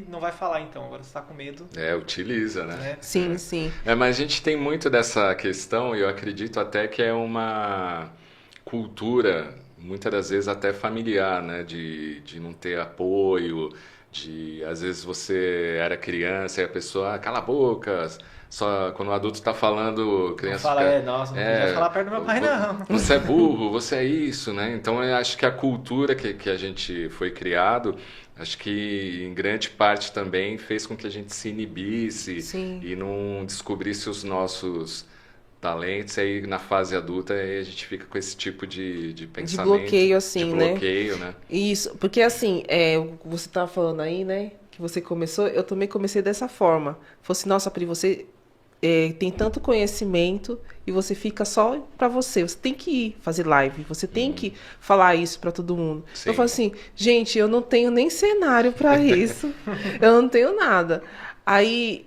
não vai falar então, agora você está com medo. Utiliza, né? Sim, sim. Mas a gente tem muito dessa questão e eu acredito até que é uma cultura muitas das vezes até familiar, né? De não ter apoio, às vezes você era criança e a pessoa, cala a boca, só quando o adulto está falando, criança não fala, nossa, não podia falar perto do meu pai, não. Você é burro, você é isso, né? Então eu acho que a cultura que a gente foi criado, acho que em grande parte também fez com que a gente se inibisse e não descobrisse os nossos talentos, aí na fase adulta aí a gente fica com esse tipo de pensamento. De bloqueio, assim, de bloqueio, né? Isso, porque assim, você estava falando aí, né, que você começou, eu também comecei dessa forma. Falei assim, nossa, Pri, você tem tanto conhecimento e você fica só para você tem que ir fazer live, você tem que falar isso para todo mundo. Sim. Eu falo assim, gente, eu não tenho nem cenário para isso, eu não tenho nada. Aí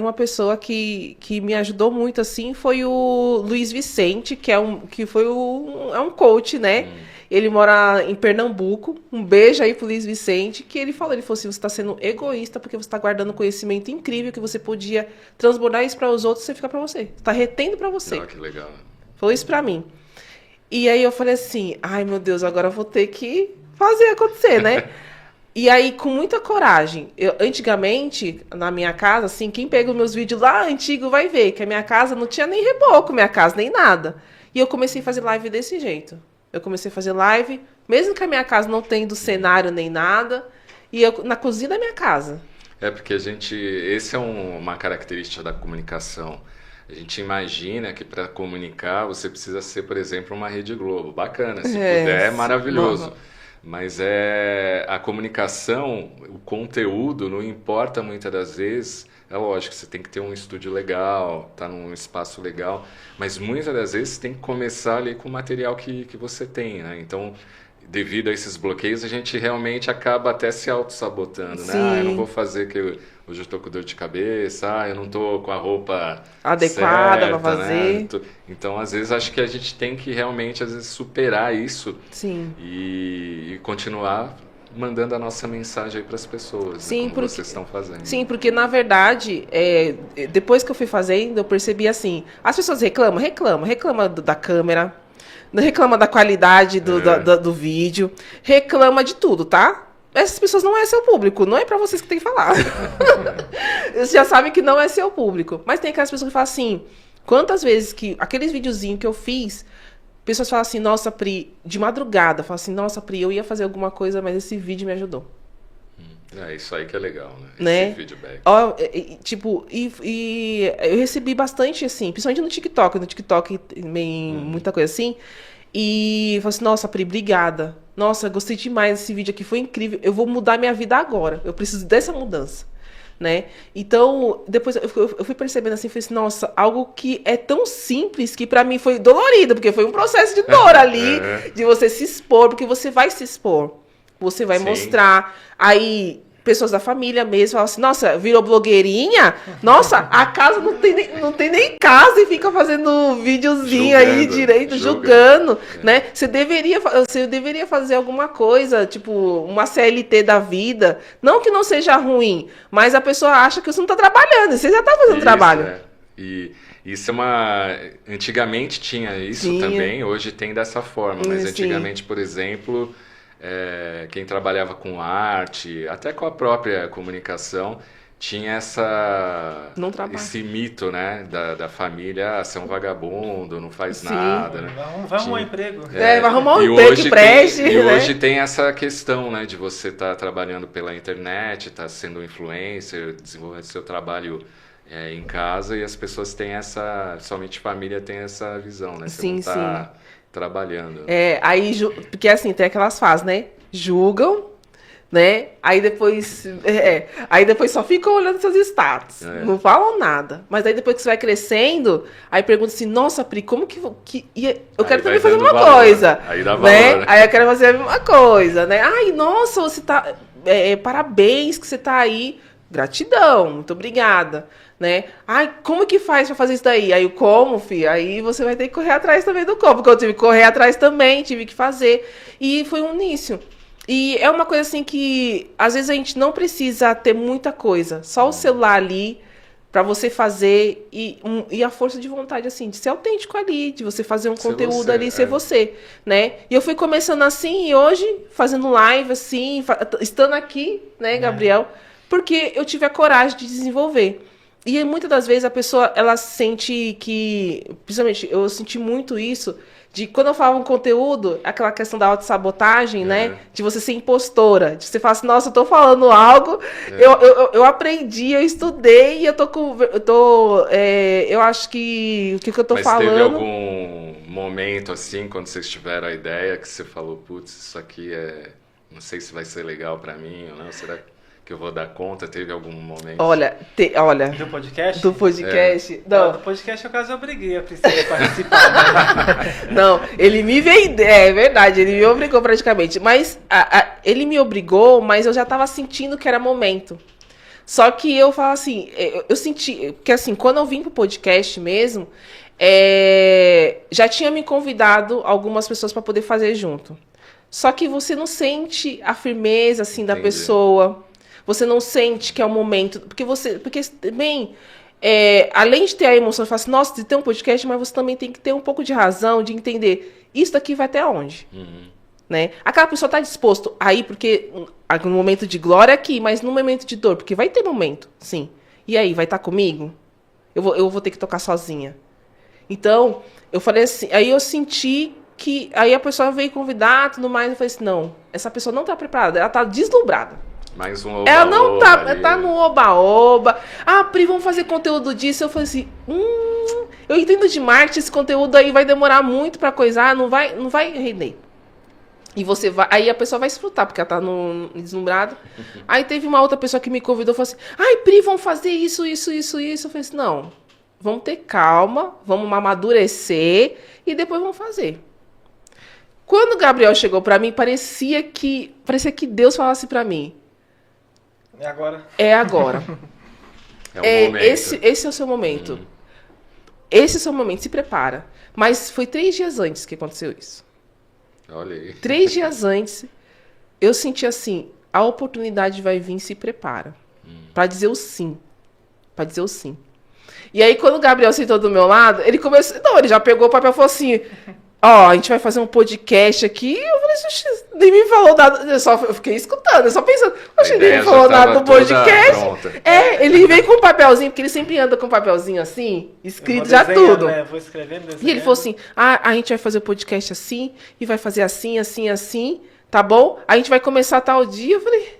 uma pessoa que me ajudou muito assim foi o Luiz Vicente, é um coach, né? Ele mora em Pernambuco. Um beijo aí pro Luiz Vicente, que ele falou assim, você está sendo egoísta porque você está guardando conhecimento incrível que você podia transbordar isso para os outros e você fica para você. Você está retendo para você. Que legal. Falou isso para mim. E aí eu falei assim, ai meu Deus, agora eu vou ter que fazer acontecer, né? E aí, com muita coragem, antigamente, na minha casa, assim, quem pega os meus vídeos lá antigo vai ver que a minha casa não tinha nem reboco, minha casa, nem nada. E eu comecei a fazer live desse jeito. Eu comecei a fazer live, mesmo que a minha casa não tenha do cenário nem nada, e eu na cozinha da minha casa. Porque essa é uma característica da comunicação. A gente imagina que para comunicar você precisa ser, por exemplo, uma Rede Globo. Bacana, se puder, é maravilhoso. Mas a comunicação, o conteúdo, não importa muitas das vezes. É lógico, você tem que ter um estúdio legal, tá num espaço legal, mas muitas das vezes você tem que começar ali com o material que você tem, né? Então, devido a esses bloqueios, a gente realmente acaba até se auto-sabotando, né? Eu não vou fazer que hoje eu estou com dor de cabeça, eu não estou com a roupa adequada para fazer. Né? Então, às vezes, acho que a gente tem que realmente, às vezes, superar isso e continuar mandando a nossa mensagem aí para as pessoas, sim, né, como vocês estão fazendo. Sim, porque na verdade, depois que eu fui fazendo, eu percebi assim, as pessoas reclamam da câmera, reclama da qualidade do vídeo, reclama de tudo, tá? Essas pessoas não é seu público, não é pra vocês que tem que falar. Vocês já sabem que não é seu público. Mas tem aquelas pessoas que falam assim, quantas vezes que aqueles videozinhos que eu fiz, pessoas falam assim, nossa, Pri, de madrugada, falam assim, nossa, Pri, eu ia fazer alguma coisa, mas esse vídeo me ajudou. Isso aí que é legal, né? Esse feedback. Eu recebi bastante, assim, principalmente no TikTok muita coisa assim. E falei assim, nossa, Pri, obrigada. Nossa, gostei demais desse vídeo aqui, foi incrível. Eu vou mudar minha vida agora. Eu preciso dessa mudança, né? Então, depois eu fui percebendo assim, falei assim, nossa, algo que é tão simples que pra mim foi dolorido, porque foi um processo de dor ali, de você se expor, porque você vai se expor. Você vai mostrar. Aí, pessoas da família mesmo falam assim, nossa, virou blogueirinha? Nossa, a casa não tem nem casa e fica fazendo videozinho aí direito, julgando, né? Você deveria fazer alguma coisa, tipo, uma CLT da vida. Não que não seja ruim, mas a pessoa acha que você não está trabalhando, você já está fazendo trabalho. E isso antigamente tinha isso também, hoje tem dessa forma, mas antigamente, por exemplo, quem trabalhava com arte, até com a própria comunicação, tinha esse mito, né, da família ser um vagabundo, não faz nada, né? Vai arrumar um emprego. Vai arrumar um emprego que preste. E hoje tem essa questão, né, de você estar trabalhando pela internet, estar sendo influencer, desenvolvendo seu trabalho em casa, e as pessoas têm somente família tem essa visão, né? Você não tá trabalhando. Aí, porque assim, tem aquelas fases, né? Julgam, né? Aí depois só ficam olhando seus status, não falam nada. Mas aí depois que você vai crescendo, aí pergunta assim, nossa, Pri, como que eu quero também fazer uma coisa, aí dá né? valor, né? Aí eu quero fazer a mesma coisa, né? Ai, nossa, você tá parabéns que você tá aí, gratidão, muito obrigada, né? Ai, como que faz pra fazer isso daí? Aí o como, filho? Aí você vai ter que correr atrás também do como, porque eu tive que correr atrás também, tive que fazer, e foi um início. E é uma coisa assim que, às vezes, a gente não precisa ter muita coisa. Só o celular ali, pra você fazer, e a força de vontade, assim, de ser autêntico ali, de você fazer um conteúdo ali, ser você, né? E eu fui começando assim, e hoje, fazendo live, assim, estando aqui, né, Gabriel? Porque eu tive a coragem de desenvolver. E muitas das vezes a pessoa, ela sente que, principalmente, eu senti muito isso, de quando eu falava um conteúdo, aquela questão da autossabotagem, né? De você ser impostora, de você falar assim, nossa, eu tô falando algo, eu aprendi, eu estudei, e eu acho que o que eu tô falando... Mas teve algum momento, assim, quando vocês tiveram a ideia, que você falou, putz, isso aqui não sei se vai ser legal pra mim ou não, será que eu vou dar conta? Teve algum momento? Olha... Do podcast? Do podcast? Não. Do podcast eu quase obriguei a Priscila a participar. Né? Não, ele me veio... É verdade, ele me obrigou praticamente. Mas ele me obrigou, mas eu já tava sentindo que era momento. Só que eu falo assim, eu senti... Porque assim, quando eu vim pro podcast mesmo, já tinha me convidado algumas pessoas para poder fazer junto. Só que você não sente a firmeza, assim, da pessoa... Você não sente que é o momento... Porque também, além de ter a emoção, você fala assim, nossa, de ter um podcast, mas você também tem que ter um pouco de razão, de entender, isso daqui vai até onde? Né? Aquela pessoa está disposto a ir, porque no momento de glória aqui, mas no momento de dor, porque vai ter momento, sim. E aí, vai estar comigo? Eu vou ter que tocar sozinha. Então, eu falei assim, aí eu senti que... Aí a pessoa veio convidar, tudo mais, eu falei assim, não, essa pessoa não está preparada, ela está deslumbrada. Mais um oba-oba. Ela não tá no oba-oba. Ah, Pri, vamos fazer conteúdo disso. Eu falei assim, eu entendo de marketing, esse conteúdo aí vai demorar muito pra coisar, não vai render. E você vai, aí a pessoa vai desfrutar, porque ela tá deslumbrada. Aí teve uma outra pessoa que me convidou e falou assim, ai, Pri, vamos fazer isso. Eu falei assim, não, vamos ter calma, vamos amadurecer e depois vamos fazer. Quando o Gabriel chegou pra mim, parecia que Deus falasse pra mim, é agora. É agora. É o momento. Esse é o seu momento. Esse é o seu momento, se prepara. Mas foi 3 dias antes que aconteceu isso. Olha aí. 3 dias antes, eu senti assim, a oportunidade vai vir, se prepara. Pra dizer o sim. Pra dizer o sim. E aí, quando o Gabriel sentou do meu lado, ele começou... Não, ele já pegou o papel e falou assim... Ó, a gente vai fazer um podcast aqui. Eu falei assim, nem me falou nada. Eu fiquei escutando, eu só pensando, nem me falou nada do podcast. Ele veio com um papelzinho, porque ele sempre anda com um papelzinho assim, escrito já tudo. Né? Vou escrevendo, e ele falou assim: a gente vai fazer o podcast assim, e vai fazer assim, assim, assim, tá bom? A gente vai começar tal dia. Eu falei.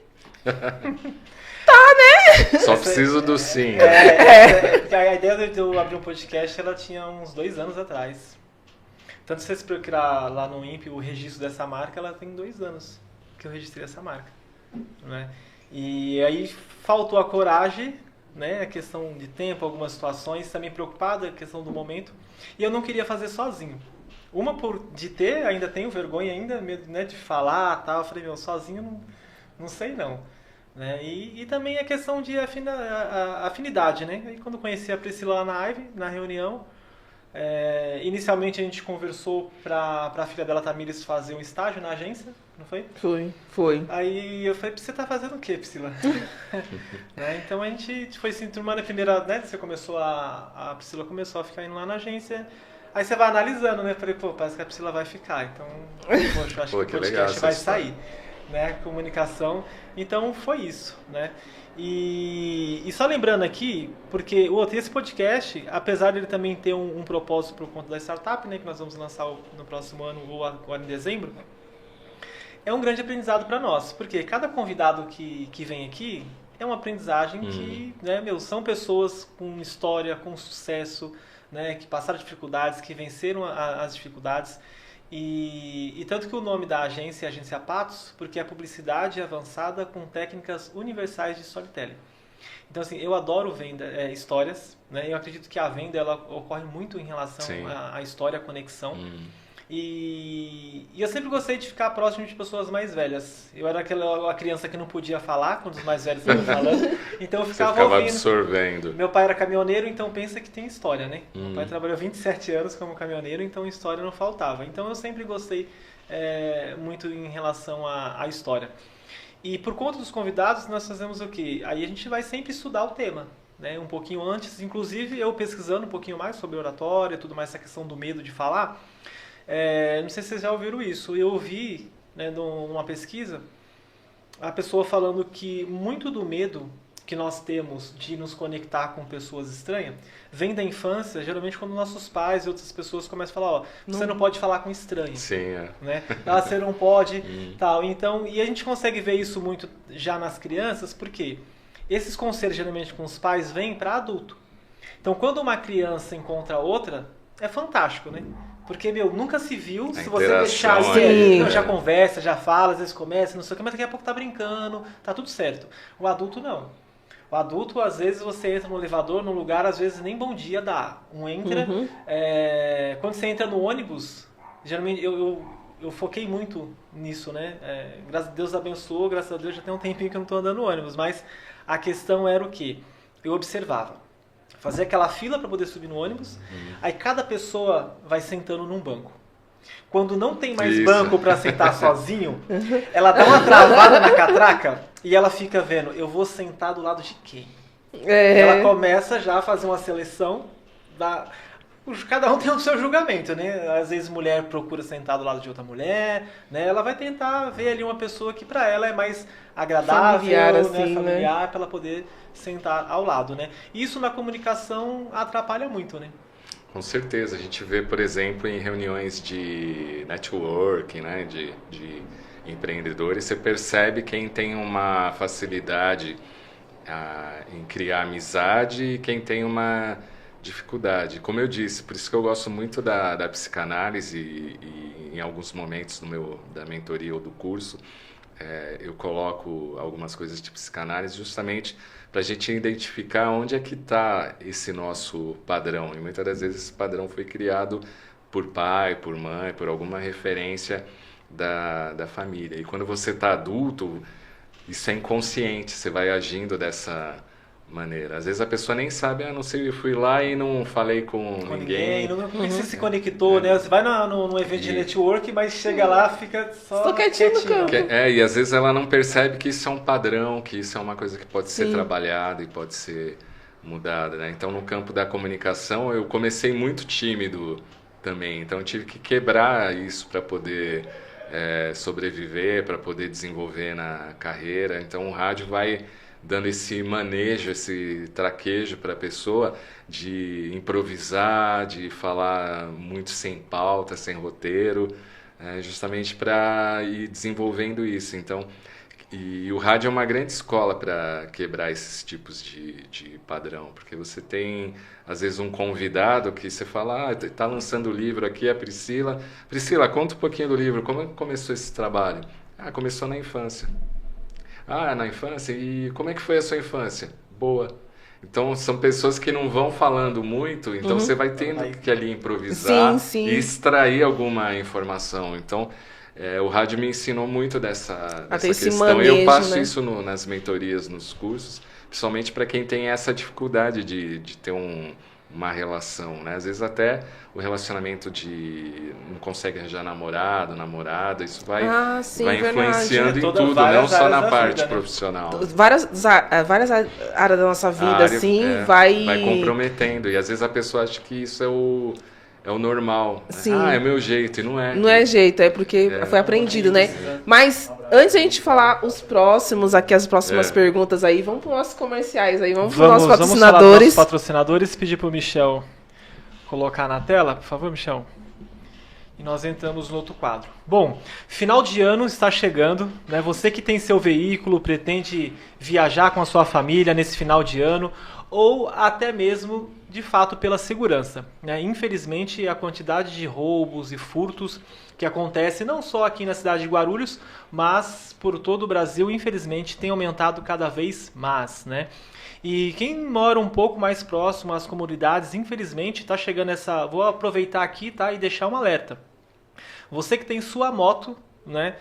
Tá, né? Só preciso do sim. A ideia de eu abrir um podcast, ela tinha uns 2 anos atrás. Tanto se você procurar lá no INPE o registro dessa marca, ela tem 2 anos que eu registrei essa marca. Né? E aí faltou a coragem, né? A questão de tempo, algumas situações, também preocupado, a questão do momento. E eu não queria fazer sozinho. Uma de ter, ainda tenho vergonha ainda, medo, né, de falar, tal. Eu falei, sozinho não sei não. Né? E também a questão de afinidade, né? Aí quando conheci a Priscila lá na Ivy, na reunião, inicialmente a gente conversou para a filha dela, Tamires, fazer um estágio na agência, não foi? Foi. Aí eu falei, você tá fazendo o quê, Priscila? Né? Então a gente foi se enturmando a primeira, né? A Priscila começou a ficar indo lá na agência. Aí você vai analisando, né? Falei, pô, parece que a Priscila vai ficar. Então, poxa, eu acho que o podcast vai sair. Né? Comunicação. Então, foi isso, né? E só lembrando aqui, porque esse podcast, apesar de ele também ter um propósito por conta da startup, né? Que nós vamos lançar no próximo ano ou agora em dezembro, é um grande aprendizado para nós. Porque cada convidado que vem aqui é uma aprendizagem que, né, são pessoas com história, com sucesso, né, que passaram dificuldades, que venceram as dificuldades. E tanto que o nome da agência é Agência Patos, porque é publicidade avançada com técnicas universais de storytelling. Então, assim, eu adoro histórias, né? Eu acredito que a venda ela ocorre muito em relação à história, à conexão. E eu sempre gostei de ficar próximo de pessoas mais velhas. Eu era aquela criança que não podia falar quando os mais velhos estavam falando, então eu ficava ouvindo. Absorvendo. Meu pai era caminhoneiro, então pensa que tem história, né? Meu pai trabalhou 27 anos como caminhoneiro, então história não faltava. Então eu sempre gostei muito em relação à história. E por conta dos convidados, nós fazemos o quê? Aí a gente vai sempre estudar o tema, né? Um pouquinho antes, inclusive eu pesquisando um pouquinho mais sobre oratória e tudo mais, essa questão do medo de falar. Não sei se vocês já ouviram isso. Eu ouvi, né, numa pesquisa, a pessoa falando que muito do medo que nós temos de nos conectar com pessoas estranhas vem da infância, geralmente quando nossos pais e outras pessoas começam a falar, você não pode falar com estranho. Sim, né? Você não pode, tal. Então, e a gente consegue ver isso muito já nas crianças, porque esses conselhos geralmente com os pais vêm para adulto. Então, quando uma criança encontra outra, é fantástico, né? Porque, nunca se viu, se você deixar já conversa, já fala, às vezes começa, não sei o que, mas daqui a pouco tá brincando, tá tudo certo. O adulto não. O adulto, às vezes, você entra no elevador, num lugar, às vezes nem bom dia dá. Quando você entra no ônibus, geralmente eu foquei muito nisso, né? Graças a Deus abençoou, graças a Deus já tem um tempinho que eu não tô andando no ônibus, mas a questão era o quê? Eu observava. Fazer aquela fila para poder subir no ônibus, aí cada pessoa vai sentando num banco. Quando não tem mais banco para sentar sozinho, ela dá uma travada na catraca e ela fica vendo, eu vou sentar do lado de quem? Ela começa já a fazer uma seleção cada um tem o seu julgamento, né? Às vezes mulher procura sentar do lado de outra mulher, né? Ela vai tentar ver ali uma pessoa que para ela é mais agradável, familiar, assim, familiar, para ela poder sentar ao lado, né? Isso na comunicação atrapalha muito, né? Com certeza. A gente vê, por exemplo, em reuniões de networking, né? De empreendedores, você percebe quem tem uma facilidade em criar amizade e quem tem uma dificuldade. Como eu disse, por isso que eu gosto muito da psicanálise e em alguns momentos da mentoria ou do curso, eu coloco algumas coisas de psicanálise justamente para a gente identificar onde é que está esse nosso padrão. E muitas das vezes esse padrão foi criado por pai, por mãe, por alguma referência da família. E quando você está adulto, isso é inconsciente, você vai agindo dessa maneira. Às vezes a pessoa nem sabe, não sei, eu fui lá e não falei com ninguém. Como é que você se conectou, né? Você vai num evento de network, mas chega lá, fica só quietinho no campo. E às vezes ela não percebe que isso é um padrão, que isso é uma coisa que pode ser trabalhada e pode ser mudada, né? Então, no campo da comunicação, eu comecei muito tímido também. Então, eu tive que quebrar isso para poder sobreviver, para poder desenvolver na carreira. Então, o rádio vai dando esse manejo, esse traquejo para a pessoa de improvisar, de falar muito sem pauta, sem roteiro, justamente para ir desenvolvendo isso. Então, e o rádio é uma grande escola para quebrar esses tipos de padrão, porque você tem, às vezes, um convidado que você fala, está lançando o livro aqui, a Priscila. Priscila, conta um pouquinho do livro, como começou esse trabalho? Começou na infância. Na infância? E como é que foi a sua infância? Boa. Então, são pessoas que não vão falando muito, então você vai tendo que ali improvisar e extrair alguma informação. Então, o rádio me ensinou muito dessa questão. Manejo, eu passo, né? isso nas mentorias, nos cursos, principalmente para quem tem essa dificuldade de ter uma relação, né? Às vezes até o relacionamento não consegue arranjar namorada, isso vai influenciando em tudo, não só na parte profissional. Várias áreas da nossa vida, vai comprometendo, e às vezes a pessoa acha que isso é é o normal. Sim. É o meu jeito, e não é. Não é jeito, é porque foi aprendido, né? Mas antes de a gente falar os próximos, aqui as próximas perguntas aí, vamos para os nossos comerciais aí, vamos para os nossos patrocinadores. Vamos falar dos patrocinadores, pedir para o Michel colocar na tela, por favor, Michel. E nós entramos no outro quadro. Bom, final de ano está chegando, né? Você que tem seu veículo, pretende viajar com a sua família nesse final de ano, ou até mesmo, de fato, pela segurança, né? Infelizmente, a quantidade de roubos e furtos que acontece não só aqui na cidade de Guarulhos, mas por todo o Brasil, infelizmente, tem aumentado cada vez mais, né? E quem mora um pouco mais próximo às comunidades, infelizmente, está chegando essa... Vou aproveitar aqui, tá, e deixar um alerta. Você que tem sua moto, né?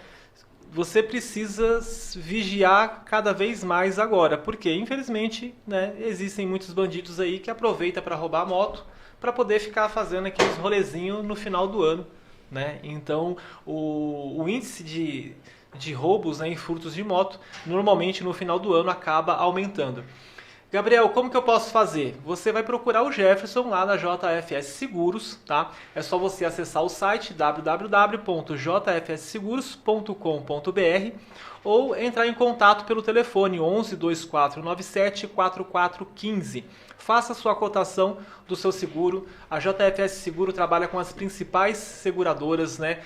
Você precisa vigiar cada vez mais agora, porque infelizmente, né, existem muitos bandidos aí que aproveitam para roubar a moto, para poder ficar fazendo aqueles rolezinhos no final do ano, né? Então, o índice de roubos, né, e furtos de moto, normalmente no final do ano acaba aumentando. Gabriel, como que eu posso fazer? Você vai procurar o Jefferson lá na JFS Seguros, tá? É só você acessar o site www.jfsseguros.com.br ou entrar em contato pelo telefone 11 2497 4415. Faça a sua cotação do seu seguro. A JFS Seguro trabalha com as principais seguradoras, né?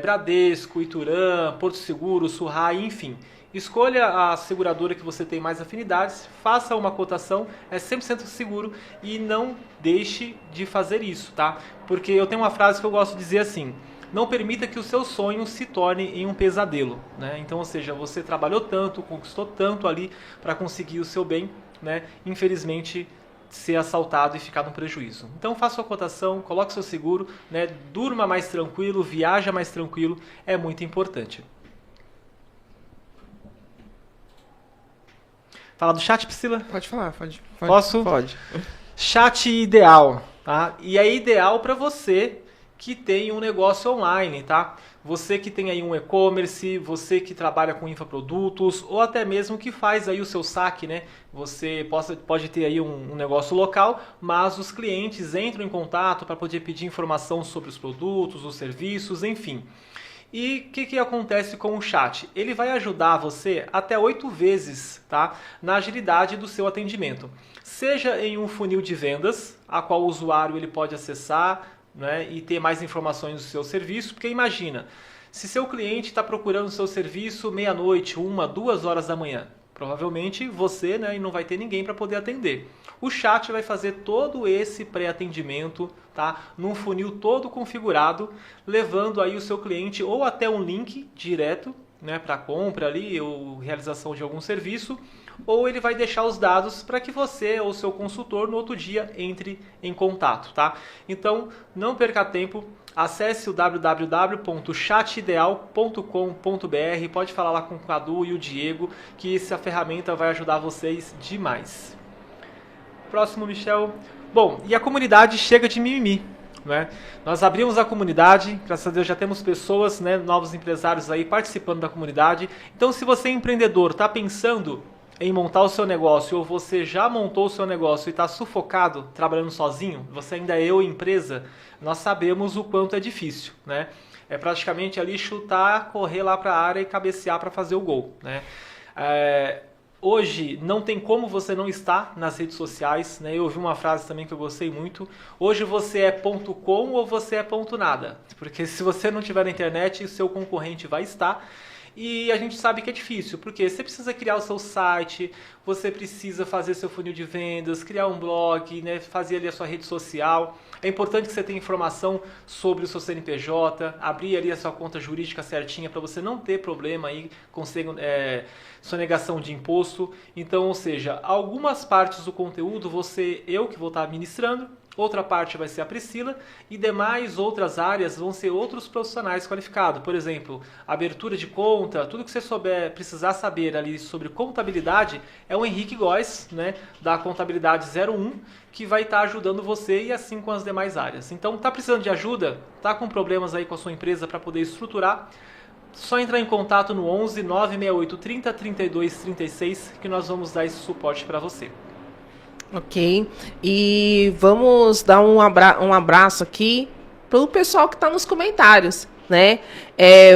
Bradesco, Ituran, Porto Seguro, Surrai, enfim. Escolha a seguradora que você tem mais afinidades, faça uma cotação, é 100% seguro e não deixe de fazer isso, tá? Porque eu tenho uma frase que eu gosto de dizer assim: não permita que o seu sonho se torne em um pesadelo, né? Então, ou seja, você trabalhou tanto, conquistou tanto ali para conseguir o seu bem, né? Infelizmente, ser assaltado e ficar no prejuízo. Então, faça sua cotação, coloque seu seguro, né? Durma mais tranquilo, viaja mais tranquilo, é muito importante. Falar do chat, Priscila? Pode falar, pode. Posso? Pode. Chat ideal, tá? E é ideal para você que tem um negócio online, tá? Você que tem aí um e-commerce, você que trabalha com infoprodutos, ou até mesmo que faz aí o seu saque, né? Você pode ter aí um negócio local, mas os clientes entram em contato para poder pedir informação sobre os produtos, os serviços, enfim. E o que acontece com o chat? Ele vai ajudar você até 8 vezes, tá, na agilidade do seu atendimento. Seja em um funil de vendas, a qual o usuário ele pode acessar, né, e ter mais informações do seu serviço. Porque imagina, se seu cliente está procurando o seu serviço meia-noite, 1, 2 horas da manhã, provavelmente você, né, não vai ter ninguém para poder atender. O chat vai fazer todo esse pré-atendimento, tá, num funil todo configurado, levando aí o seu cliente ou até um link direto, né, para compra ali ou realização de algum serviço, ou ele vai deixar os dados para que você ou seu consultor no outro dia entre em contato, tá? Então, não perca tempo. Acesse o www.chatideal.com.br, pode falar lá com o Cadu e o Diego, que essa ferramenta vai ajudar vocês demais. Próximo, Michel. Bom, e a comunidade Chega de Mimimi, né? Nós abrimos a comunidade, graças a Deus já temos pessoas, né, novos empresários aí participando da comunidade. Então, se você é empreendedor, está pensando em montar o seu negócio, ou você já montou o seu negócio e está sufocado, trabalhando sozinho, você ainda é empresa, nós sabemos o quanto é difícil, né? É praticamente ali chutar, correr lá para a área e cabecear para fazer o gol, né? Hoje não tem como você não estar nas redes sociais, né? Eu ouvi uma frase também que eu gostei muito: hoje você é .com ou você é .nada, porque se você não tiver na internet, o seu concorrente vai estar. E a gente sabe que é difícil, porque você precisa criar o seu site, você precisa fazer seu funil de vendas, criar um blog, né, fazer ali a sua rede social. É importante que você tenha informação sobre o seu CNPJ, abrir ali a sua conta jurídica certinha para você não ter problema aí com sonegação de imposto. Então, ou seja, algumas partes do conteúdo eu que vou estar administrando, outra parte vai ser a Priscila e demais outras áreas vão ser outros profissionais qualificados. Por exemplo, abertura de conta, tudo que você precisar saber ali sobre contabilidade é o Henrique Góes, né, da Contabilidade 01, que vai estar ajudando você e assim com as demais áreas. Então, tá precisando de ajuda? Tá com problemas aí com a sua empresa para poder estruturar? Só entrar em contato no 11 968 30 32 36 que nós vamos dar esse suporte para você. Ok, e vamos dar um abraço aqui para o pessoal que está nos comentários, né?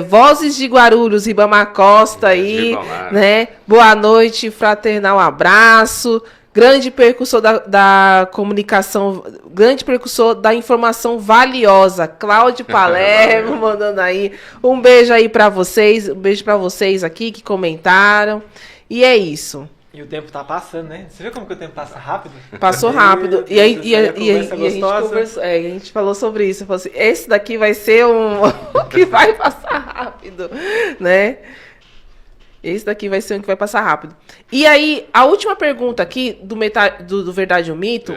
Vozes de Guarulhos, Ribamar Costa aí, né? Boa noite, fraternal abraço. Grande percussor da comunicação, grande percussor da informação valiosa, Cláudio Palermo, mandando aí. Um beijo aí para vocês, um beijo para vocês aqui que comentaram. E é isso. E o tempo tá passando, né? Você vê como que o tempo passa rápido? Passou rápido. E a gente falou sobre isso. Falou assim, esse daqui vai ser o que vai passar rápido, né? Esse daqui vai ser um que vai passar rápido. E aí, a última pergunta aqui do Verdade ou Mito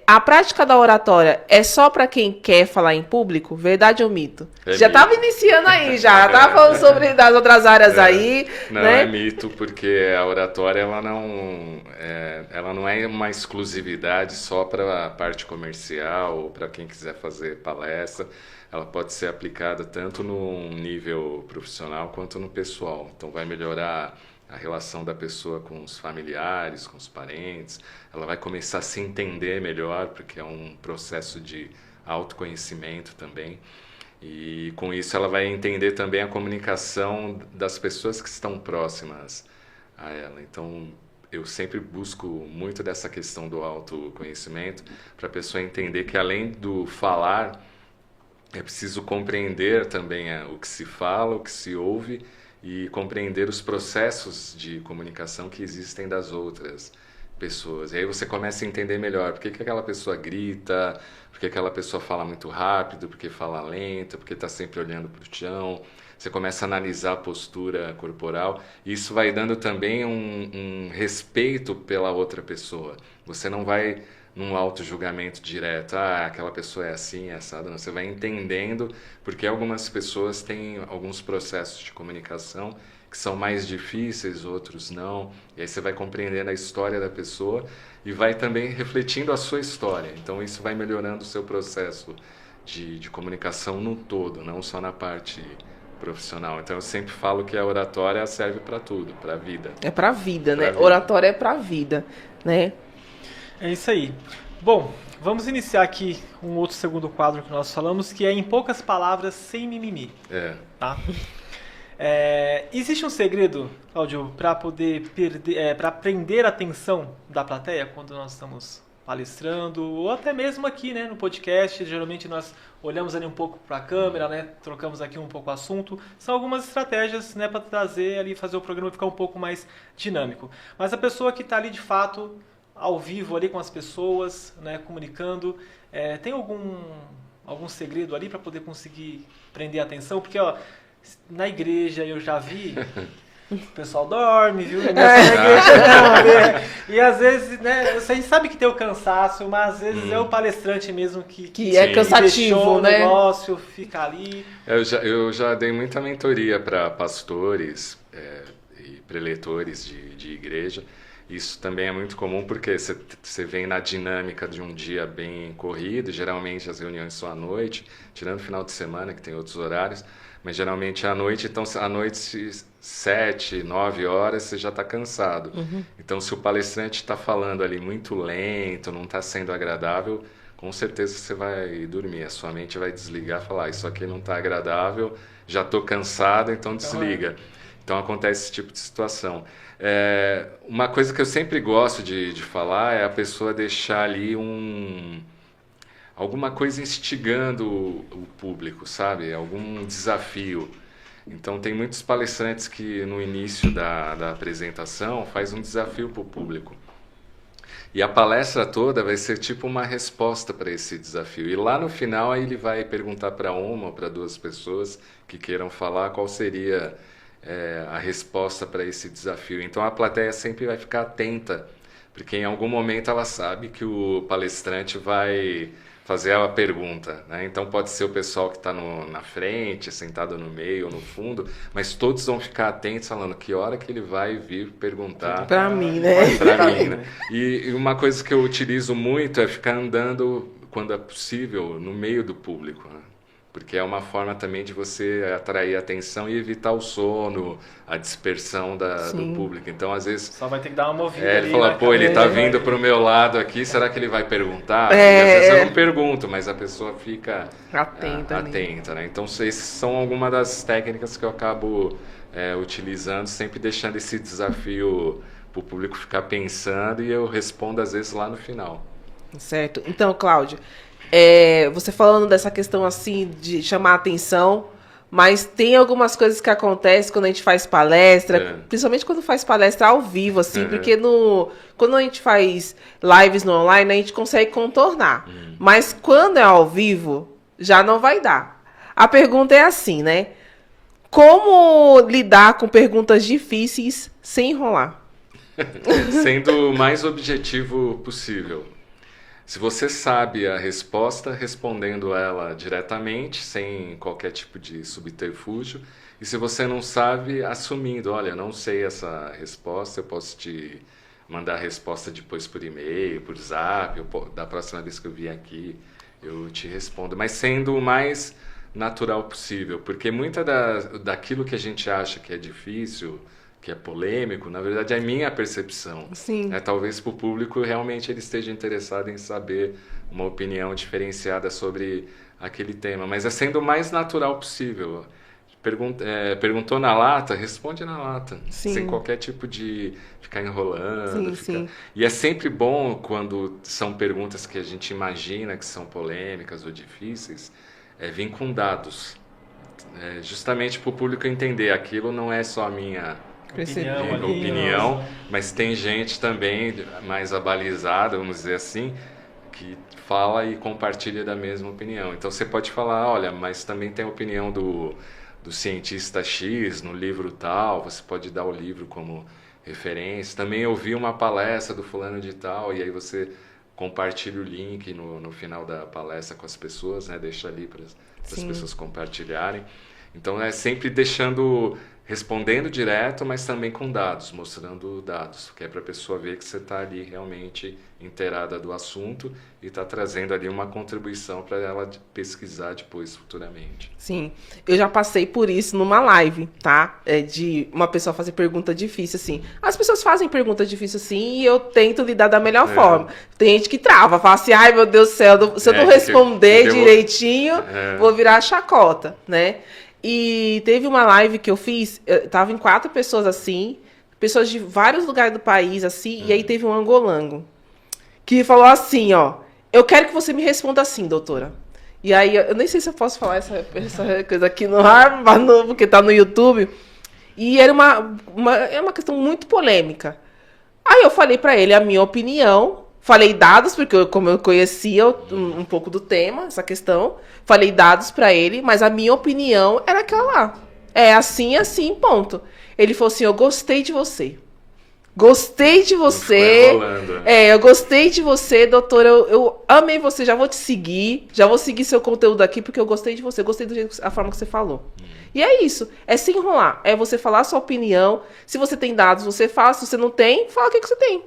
a prática da oratória é só para quem quer falar em público? Verdade ou mito? Já estava iniciando aí, já estava falando sobre das outras áreas aí. Não, né? É mito, porque a oratória ela não é uma exclusividade só para a parte comercial ou para quem quiser fazer palestra. Ela pode ser aplicada tanto no nível profissional quanto no pessoal. Então vai melhorar a relação da pessoa com os familiares, com os parentes. Ela vai começar a se entender melhor, porque é um processo de autoconhecimento também. E com isso ela vai entender também a comunicação das pessoas que estão próximas a ela. Então eu sempre busco muito dessa questão do autoconhecimento para a pessoa entender que além do falar, é preciso compreender também o que se fala, o que se ouve e compreender os processos de comunicação que existem das outras pessoas. E aí você começa a entender melhor por que aquela pessoa grita, por que aquela pessoa fala muito rápido, por que fala lento, por que está sempre olhando para o chão. Você começa a analisar a postura corporal e isso vai dando também um respeito pela outra pessoa. Você não vai num auto-julgamento direto, aquela pessoa é assim, é assada. Não, você vai entendendo, porque algumas pessoas têm alguns processos de comunicação que são mais difíceis, outros não, e aí você vai compreendendo a história da pessoa e vai também refletindo a sua história. Então isso vai melhorando o seu processo de comunicação no todo, não só na parte profissional. Então eu sempre falo que a oratória serve para tudo, para a vida. É para a vida, né? Oratória é para a vida, né? É isso aí. Bom, vamos iniciar aqui um outro segundo quadro que nós falamos, que é Em Poucas Palavras, Sem Mimimi. Tá? Existe um segredo, Cláudio, para poder para prender a atenção da plateia quando nós estamos palestrando, ou até mesmo aqui, né, no podcast? Geralmente nós olhamos ali um pouco para a câmera, né, trocamos aqui um pouco o assunto. São algumas estratégias, né, para trazer ali, fazer o programa ficar um pouco mais dinâmico. Mas a pessoa que está ali de fato ao vivo ali com as pessoas, né, comunicando, tem algum segredo ali para poder conseguir prender a atenção? Porque na igreja eu já vi, o pessoal dorme, viu? Na igreja não, né? E às vezes, né, você sabe que tem o cansaço, mas às vezes é o palestrante mesmo que é cansativo, o negócio, fica ali. Eu já dei muita mentoria para pastores e preletores de igreja. Isso também é muito comum porque você vem na dinâmica de um dia bem corrido, geralmente as reuniões são à noite, tirando o final de semana que tem outros horários, mas geralmente é à noite, então à noite 7, 9 horas você já está cansado. Então se o palestrante está falando ali muito lento, não está sendo agradável, com certeza você vai dormir, a sua mente vai desligar e falar, isso aqui não está agradável, já estou cansado, então desliga. Então acontece esse tipo de situação. Uma coisa que eu sempre gosto de falar é a pessoa deixar ali alguma coisa instigando o público, sabe? Algum desafio. Então tem muitos palestrantes que no início da apresentação faz um desafio para o público. E a palestra toda vai ser tipo uma resposta para esse desafio. E lá no final aí ele vai perguntar para uma ou para duas pessoas que queiram falar qual seria a resposta para esse desafio. Então a plateia sempre vai ficar atenta, porque em algum momento ela sabe que o palestrante vai fazer a pergunta, né? Então pode ser o pessoal que está na frente, sentado no meio ou no fundo, mas todos vão ficar atentos falando que hora que ele vai vir perguntar para mim, né? Para mim, né? E uma coisa que eu utilizo muito é ficar andando, quando é possível, no meio do público, né? porque é uma forma também de você atrair a atenção e evitar o sono, a dispersão do público. Então, às vezes... Só vai ter que dar uma movida ele ali, fala, né? pô, ele tá vindo pro meu lado aqui, será que ele vai perguntar? É. E às vezes eu não pergunto, mas a pessoa fica Atenta, né? Então, essas são algumas das técnicas que eu acabo utilizando, sempre deixando esse desafio pro público ficar pensando, e eu respondo às vezes lá no final. Certo. Então, Cláudio, você falando dessa questão assim de chamar a atenção, mas tem algumas coisas que acontecem quando a gente faz palestra, principalmente quando faz palestra ao vivo, assim, porque quando a gente faz lives no online, a gente consegue contornar. Mas quando é ao vivo, já não vai dar. A pergunta é assim, né? Como lidar com perguntas difíceis sem enrolar? Sendo o mais objetivo possível. Se você sabe a resposta, respondendo ela diretamente, sem qualquer tipo de subterfúgio. E se você não sabe, assumindo, olha, não sei essa resposta, eu posso te mandar a resposta depois por e-mail, por zap, da próxima vez que eu vier aqui, eu te respondo. Mas sendo o mais natural possível, porque muita daquilo que a gente acha que é difícil, que é polêmico, na verdade é minha percepção. Sim. Talvez para o público realmente ele esteja interessado em saber uma opinião diferenciada sobre aquele tema, mas é sendo o mais natural possível. Perguntou na lata, responde na lata, sem qualquer tipo de ficar enrolando. Sim. E é sempre bom quando são perguntas que a gente imagina que são polêmicas ou difíceis, vir com dados, justamente para o público entender, aquilo não é só a minha opinião, mas tem gente também mais abalizada, vamos dizer assim, que fala e compartilha da mesma opinião. Então você pode falar, olha, mas também tem a opinião do cientista X no livro tal, você pode dar o livro como referência. Também ouvi uma palestra do fulano de tal, e aí você compartilha o link no final da palestra com as pessoas, né? Deixa ali para as pessoas compartilharem. Então é sempre respondendo direto, mas também com dados, mostrando dados, que é para a pessoa ver que você está ali realmente inteirada do assunto e está trazendo ali uma contribuição para ela pesquisar depois, futuramente. Sim, eu já passei por isso numa live, tá? De uma pessoa fazer pergunta difícil, assim. As pessoas fazem pergunta difícil, assim, e eu tento lidar da melhor forma. Tem gente que trava, fala assim, ai meu Deus do céu, se eu não responder direitinho, vou virar chacota, né? E teve uma live que eu fiz, tava em 4 pessoas assim, pessoas de vários lugares do país, assim, e aí teve um angolango, que falou assim, ó, eu quero que você me responda assim, doutora. E aí, eu nem sei se eu posso falar essa coisa aqui no ar, porque tá no YouTube, e era uma questão muito polêmica. Aí eu falei pra ele a minha opinião, falei dados, porque como eu conhecia um pouco do tema, essa questão, falei dados pra ele, mas a minha opinião era aquela lá. É assim, ponto. Ele falou assim, eu gostei de você. Gostei de você. Eu gostei de você, doutora. Eu amei você, já vou te seguir. Já vou seguir seu conteúdo aqui, porque eu gostei de você. Gostei a forma que você falou. E é isso. É se enrolar. É você falar a sua opinião. Se você tem dados, você fala. Se você não tem, fala o que você tem.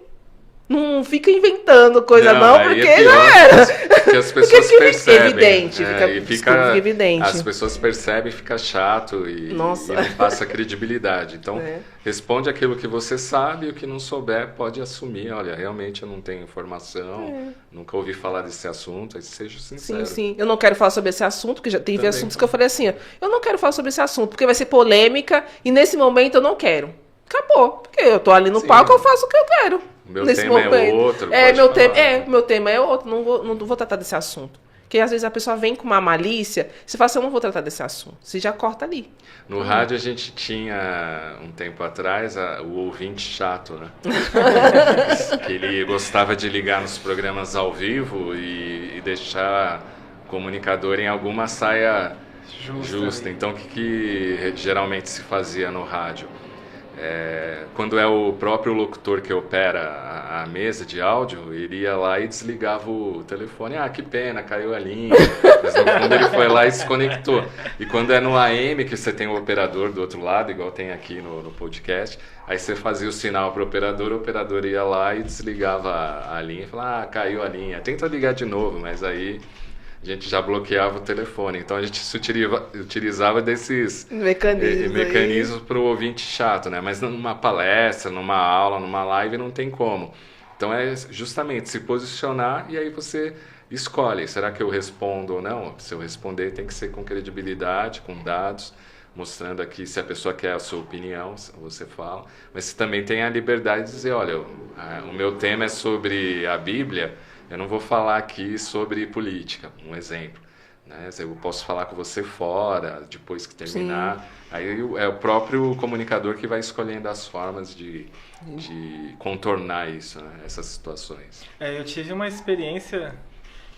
Não fica inventando coisa não porque já era. Porque as pessoas percebem. Evidente, fica evidente. As pessoas percebem, fica chato e não passa credibilidade. Então, responde aquilo que você sabe, e o que não souber pode assumir. Olha, realmente eu não tenho informação, nunca ouvi falar desse assunto, aí seja sincero. Sim. Eu não quero falar sobre esse assunto, porque já teve assuntos que eu falei assim, eu não quero falar sobre esse assunto, porque vai ser polêmica, e nesse momento eu não quero. Acabou, porque eu tô ali no palco, eu faço o que eu quero. Meu tema é outro. Meu tema é outro, não vou tratar desse assunto. Porque às vezes a pessoa vem com uma malícia, você fala assim, eu não vou tratar desse assunto. Você já corta ali. No rádio a gente tinha, um tempo atrás, o ouvinte chato, né? Que ele gostava de ligar nos programas ao vivo e deixar o comunicador em alguma saia justa. Então o que geralmente se fazia no rádio? Quando é o próprio locutor que opera a mesa de áudio, ele ia lá e desligava o telefone. Que pena, caiu a linha. Mas no fundo ele foi lá e se conectou. E quando é no AM, que você tem o operador do outro lado, igual tem aqui no podcast, aí você fazia o sinal para o operador ia lá e desligava a linha e falava, caiu a linha. Tenta ligar de novo, mas aí a gente já bloqueava o telefone. Então a gente se utilizava desses Mecanismos para o ouvinte chato, né? Mas numa palestra, numa aula, numa live não tem como. Então é justamente se posicionar e aí você escolhe, será que eu respondo ou não? Se eu responder tem que ser com credibilidade, com dados, mostrando aqui se a pessoa quer a sua opinião, você fala. Mas você também tem a liberdade de dizer, olha, o meu tema é sobre a Bíblia, eu não vou falar aqui sobre política, um exemplo. Né? Eu posso falar com você fora, depois que terminar. Sim. Aí é o próprio comunicador que vai escolhendo as formas de contornar isso, né? Essas situações. Eu tive uma experiência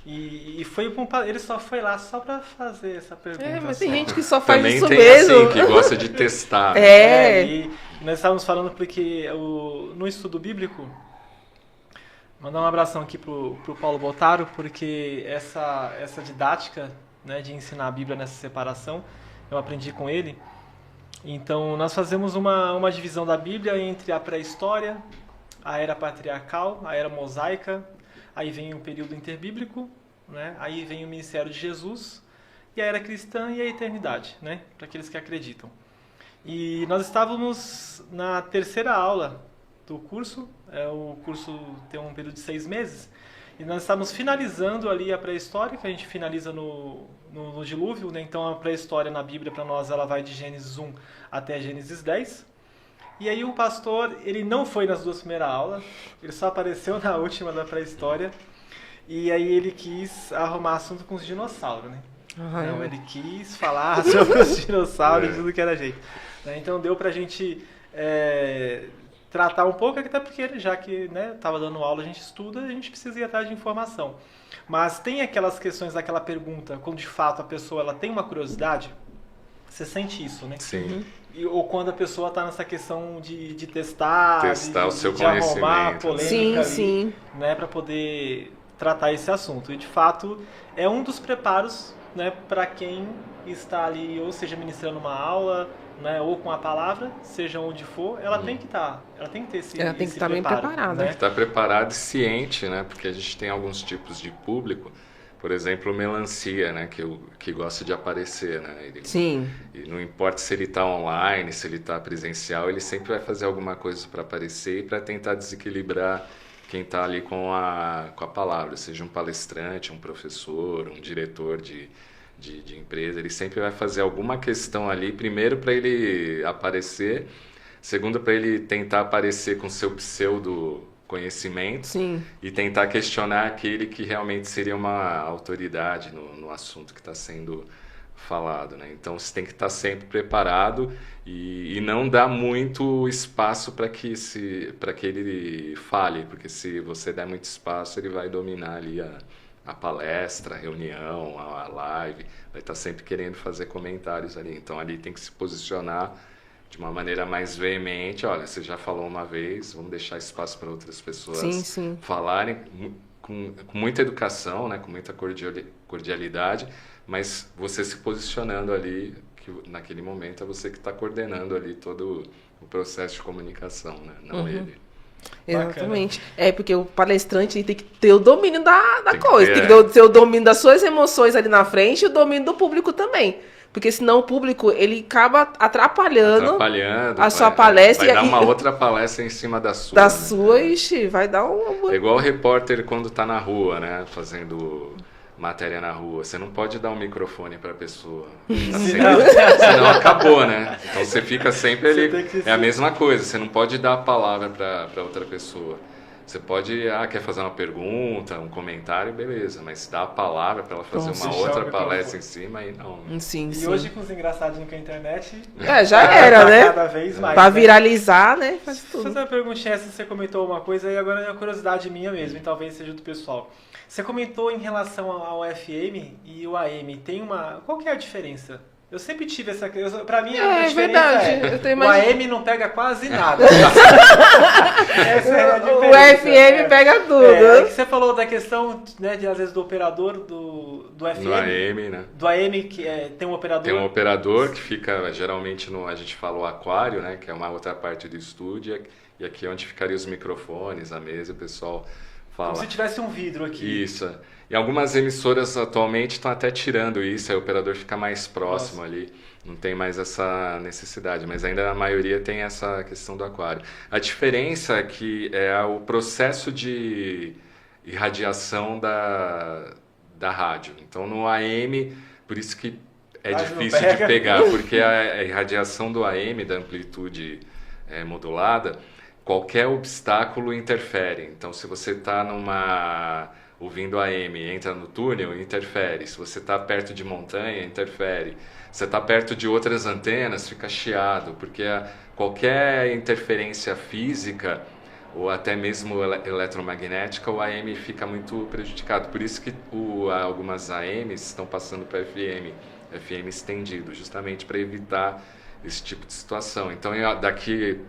e foi ele só foi lá só para fazer essa pergunta. Mas tem gente que só faz também isso tem mesmo. Assim, que gosta de testar. E nós estávamos falando porque no estudo bíblico, mandar um abração aqui pro Paulo Botaro, porque essa didática, né, de ensinar a Bíblia nessa separação, eu aprendi com ele. Então, nós fazemos uma divisão da Bíblia entre a pré-história, a era patriarcal, a era mosaica, aí vem o período interbíblico, né, aí vem o ministério de Jesus, e a era cristã e a eternidade, né, para aqueles que acreditam. E nós estávamos na terceira aula do curso, o curso tem um período de 6 meses, e nós estamos finalizando ali a pré-história, que a gente finaliza no dilúvio, né? Então a pré-história na Bíblia para nós ela vai de Gênesis 1 até Gênesis 10. E aí o pastor, ele não foi nas 2 primeiras aulas, ele só apareceu na última da pré-história, e aí ele quis arrumar assunto com os dinossauros, né? Não, ele quis falar sobre os dinossauros e tudo que era jeito. Então deu pra gente tratar um pouco, até porque já que estava dando aula, a gente estuda, a gente precisa ir atrás de informação. Mas tem aquelas questões daquela pergunta, quando de fato a pessoa ela tem uma curiosidade, você sente isso, né? Sim. Ou quando a pessoa está nessa questão de testar o seu de conhecimento. arrumar a polêmica sim. Né, para poder tratar esse assunto. E de fato é um dos preparos, né, para quem está ali, ou seja, ministrando uma aula, né, ou com a palavra, seja onde for, ela tem que estar, ela tem que ter esse Ela tem que estar bem preparo, preparada. né? Tem que estar preparado e ciente, né? Porque a gente tem alguns tipos de público, por exemplo, o melancia, né? Que gosta de aparecer, né? Sim. E não importa se ele está online, se ele está presencial, ele sempre vai fazer alguma coisa para aparecer e para tentar desequilibrar quem está ali com a palavra, seja um palestrante, um professor, um diretor de empresa, ele sempre vai fazer alguma questão ali, primeiro para ele aparecer, segundo para ele tentar aparecer com seu pseudo conhecimento. Sim. E tentar questionar aquele que realmente seria uma autoridade no assunto que está sendo falado, né? Então você tem que estar sempre preparado e não dar muito espaço para que ele fale, porque se você der muito espaço ele vai dominar ali a palestra, a reunião, a live, vai estar sempre querendo fazer comentários ali. Então ali tem que se posicionar de uma maneira mais veemente. Olha, você já falou uma vez, vamos deixar espaço para outras pessoas falarem com muita educação, né, com muita cordialidade, mas você se posicionando ali, que naquele momento é você que está coordenando ali todo o processo de comunicação, né, não ele. Exatamente. Bacana. Porque o palestrante tem que ter o domínio da coisa. Tem que ter o domínio das suas emoções ali na frente e o domínio do público também. Porque senão o público, ele acaba atrapalhando a sua palestra. Vai dar uma outra palestra em cima da sua. Da sua, ixi, vai dar um... É igual o repórter quando tá na rua, né? Fazendo matéria na rua. Você não pode dar um microfone para a pessoa. Tá senão acabou, né? Então você fica sempre ali. É a mesma coisa. Você não pode dar a palavra para outra pessoa. Você pode, quer fazer uma pergunta, um comentário, beleza. Mas dá a palavra para ela fazer uma outra palestra em cima e não. Sim, e hoje com os engraçadinhos com a internet... já era, né? Cada vez mais. Pra viralizar, né? Faz tudo. Fazer uma perguntinha, se você comentou uma coisa, e agora é uma curiosidade minha mesmo, e talvez seja do pessoal. Você comentou em relação ao FM e o AM. Tem uma... Qual que é a diferença? Eu sempre tive essa... Pra mim, a diferença verdade. O AM não pega quase nada. Essa é a diferença. O FM pega tudo. Você falou da questão, né, de às vezes do operador do FM. Do AM, né? Do AM, que tem um operador. Tem um operador que fica, geralmente, a gente fala o aquário, né? Que é uma outra parte do estúdio. E aqui é onde ficariam os microfones, a mesa, o pessoal Fala. Como se tivesse um vidro aqui. Isso. E algumas emissoras atualmente estão até tirando isso, aí o operador fica mais próximo ali, não tem mais essa necessidade, mas ainda a maioria tem essa questão do aquário. A diferença é que é o processo de irradiação da rádio. Então no AM, por isso que é difícil de pegar, porque a irradiação do AM, da amplitude modulada, qualquer obstáculo interfere. Então se você está ouvindo AM, entra no túnel, interfere. Se você está perto de montanha, interfere. Se você está perto de outras antenas, fica chiado, porque qualquer interferência física ou até mesmo eletromagnética, o AM fica muito prejudicado. Por isso que algumas AMs estão passando para FM estendido, justamente para evitar esse tipo de situação. Então, daqui,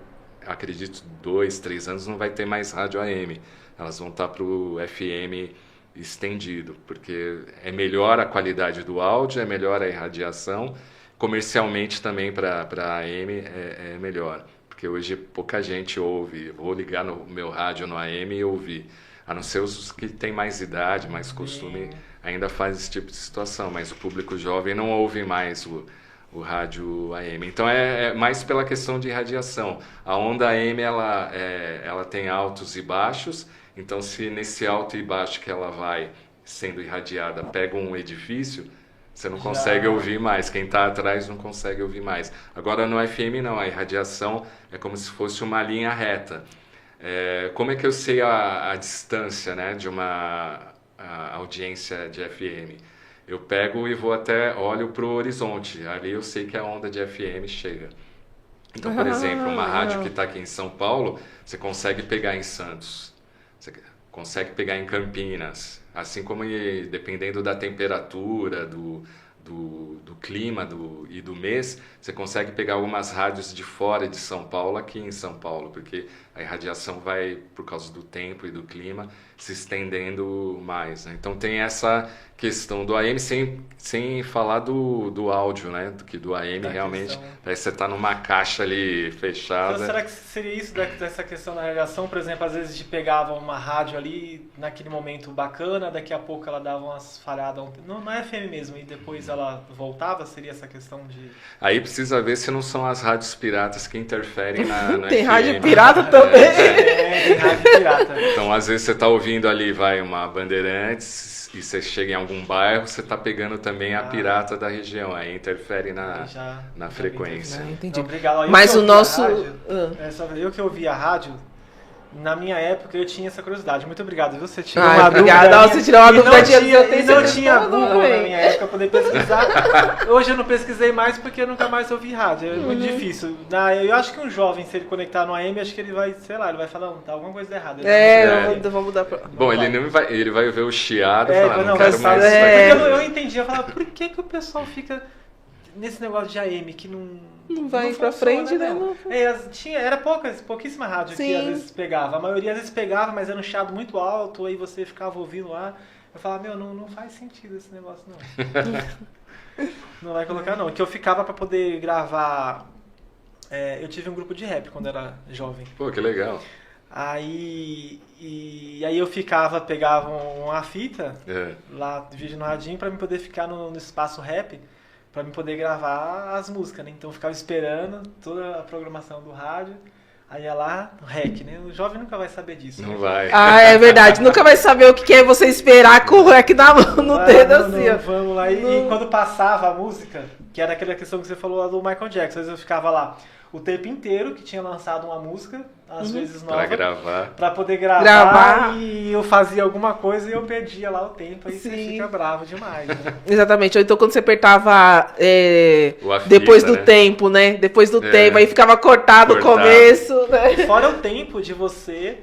acredito, 2, 3 anos não vai ter mais rádio AM. Elas vão estar para o FM estendido, porque é melhor a qualidade do áudio, é melhor a irradiação, comercialmente também para a AM é melhor, porque hoje pouca gente ouve. Vou ligar no meu rádio no AM e ouvir, a não ser os que têm mais idade, mais costume, ainda faz esse tipo de situação, mas o público jovem não ouve mais o rádio AM. Então é mais pela questão de irradiação. A onda AM ela tem altos e baixos. Então, se nesse alto e baixo que ela vai sendo irradiada pega um edifício, você não consegue ouvir mais. Quem está atrás não consegue ouvir mais. Agora, no FM, não. A irradiação é como se fosse uma linha reta. Como é que eu sei a distância, né, de uma audiência de FM? Eu pego e olho para o horizonte. Ali eu sei que a onda de FM chega. Então, por exemplo, uma rádio que está aqui em São Paulo, você consegue pegar em Santos. Você consegue pegar em Campinas, assim como dependendo da temperatura, do clima e do mês, você consegue pegar algumas rádios de fora de São Paulo aqui em São Paulo, porque a irradiação vai, por causa do tempo e do clima, se estendendo mais, né? Então tem essa questão do AM, sem falar do áudio, né? Que do AM realmente, aí você está numa caixa ali fechada. Então, será que seria isso dessa questão da radiação? Por exemplo, às vezes a gente pegava uma rádio ali naquele momento bacana, daqui a pouco ela dava umas falhadas, não é FM mesmo, e depois ela voltava? Seria essa questão de... Aí precisa ver se não são as rádios piratas que interferem no Tem FM. Rádio pirata também. Tem rádio pirata. Então, às vezes você está ouvindo ali, uma Bandeirantes, e você chega em algum bairro, você está pegando também a pirata da região, aí interfere na frequência. Entendi. Obrigado. Mas o nosso... Eu que ouvi a rádio, na minha época eu tinha essa curiosidade. Muito obrigado. Você tirou uma dúvida. Obrigada. Você tirou uma dúvida de eu não tinha Google na minha época para poder pesquisar. Hoje eu não pesquisei mais porque eu nunca mais ouvi rádio. É muito difícil. Eu acho que um jovem, se ele conectar no AM, acho que ele vai, sei lá, ele vai falar, tá alguma coisa errada. Vou mudar pra... Bom, ele vai ver o chiado e falar, não quero mais. Eu entendi, eu falava, por que o pessoal fica nesse negócio de AM que não vai pra frente, né? Era pouquíssima rádio que às vezes pegava. A maioria às vezes pegava, mas era um chiado muito alto, aí você ficava ouvindo lá. Eu falava, não faz sentido esse negócio, não. Não vai colocar, não. Que eu ficava pra poder gravar... eu tive um grupo de rap quando era jovem. Pô, que legal. Aí eu pegava uma fita lá, vídeo no radinho, pra mim poder ficar no espaço rap, pra mim poder gravar as músicas, né? Então eu ficava esperando toda a programação do rádio, aí ia lá, REC, né? O jovem nunca vai saber disso. Não vai. É verdade, nunca vai saber o que é você esperar com o REC na mão, no dedo assim, ó. Vamos lá, e quando passava a música, que era aquela questão que você falou lá do Michael Jackson, às vezes eu ficava lá o tempo inteiro, que tinha lançado uma música, às vezes nova, pra poder gravar, e eu fazia alguma coisa e eu perdia lá o tempo, aí você fica bravo demais, né? Exatamente, ou então quando você apertava depois do tempo, né? Depois do tempo, aí ficava cortado o começo, né? E fora o tempo de você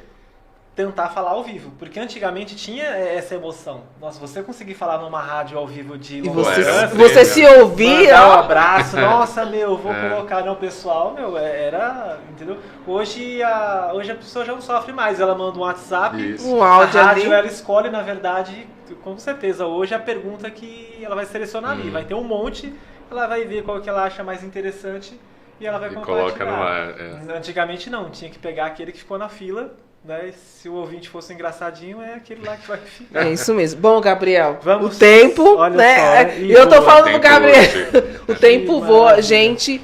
tentar falar ao vivo, porque antigamente tinha essa emoção. Nossa, você conseguir falar numa rádio ao vivo de você se ouvir, dar um abraço, nossa, vou colocar no pessoal, entendeu? Hoje a pessoa já não sofre mais, ela manda um WhatsApp, um áudio a rádio ali. Ela escolhe, na verdade, com certeza, hoje a pergunta que ela vai selecionar ali, vai ter um monte, ela vai ver qual que ela acha mais interessante e ela vai compartilhar. Coloca no ar. Antigamente não, tinha que pegar aquele que ficou na fila né? Se o ouvinte fosse engraçadinho, é aquele lá que vai ficar. É isso mesmo. Bom, Gabriel, Vamos, o tempo, olha né? só, Eu tô voa. falando pro Gabriel. O tempo Que voa, maravilha. gente.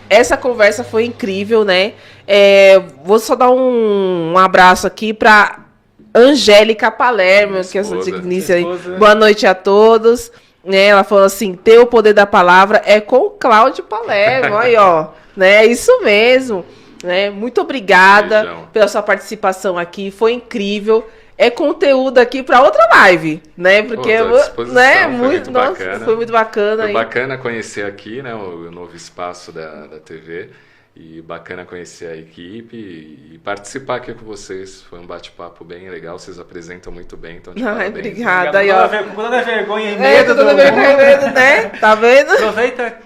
Essa conversa foi incrível, né? Vou só dar um abraço aqui pra Angélica Palermo, que é essa Esposa. dignícia aí. Esposa. Boa noite a todos. Né, ela falou assim, ter o poder da palavra é com o Cláudio Palermo, aí ó, né, é isso mesmo, né, muito obrigada Beijão. pela sua participação aqui, foi incrível, é conteúdo aqui para outra live, né, porque, Pô, tô à disposição, né, foi muito nossa, bacana. foi muito bacana. Foi hein? bacana conhecer aqui, né, o novo espaço da TV. E bacana conhecer a equipe e participar aqui com vocês. Foi um bate-papo bem legal, vocês apresentam muito bem, então de Ai, parabéns. obrigada. Aí, ó. Com toda a vergonha e medo. Tô toda vergonha, né, tá vendo? Aproveita,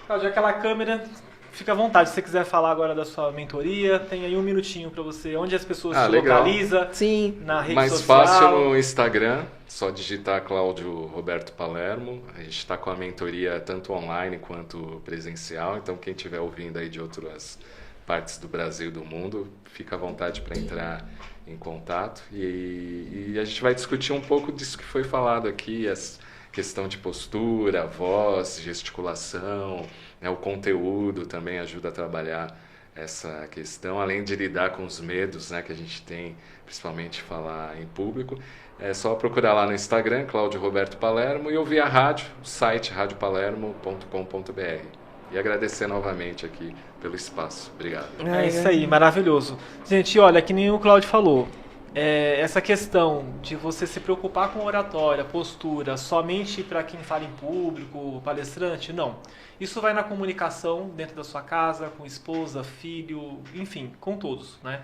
Cláudio, aquela câmera, fica à vontade. Se você quiser falar agora da sua mentoria, tem aí um minutinho para você, onde as pessoas se legal. localizam, Sim. na rede Mais social. fácil no Instagram, só digitar Cláudio Roberto Palermo. A gente está com a mentoria tanto online quanto presencial, então quem estiver ouvindo aí de outras partes do Brasil e do mundo, fica à vontade para entrar em contato. E a gente vai discutir um pouco disso que foi falado aqui, essa questão de postura, voz, gesticulação, né, o conteúdo também ajuda a trabalhar essa questão, além de lidar com os medos, né, que a gente tem, principalmente falar em público. É só procurar lá no Instagram, Cláudio Roberto Palermo, e ouvir a rádio, o site radiopalermo.com.br. E agradecer novamente aqui pelo espaço. Obrigado. É isso aí, maravilhoso. Gente, olha, que nem o Cláudio falou, essa questão de você se preocupar com oratória, postura, somente para quem fala em público, palestrante, não. Isso vai na comunicação dentro da sua casa, com esposa, filho, enfim, com todos, né?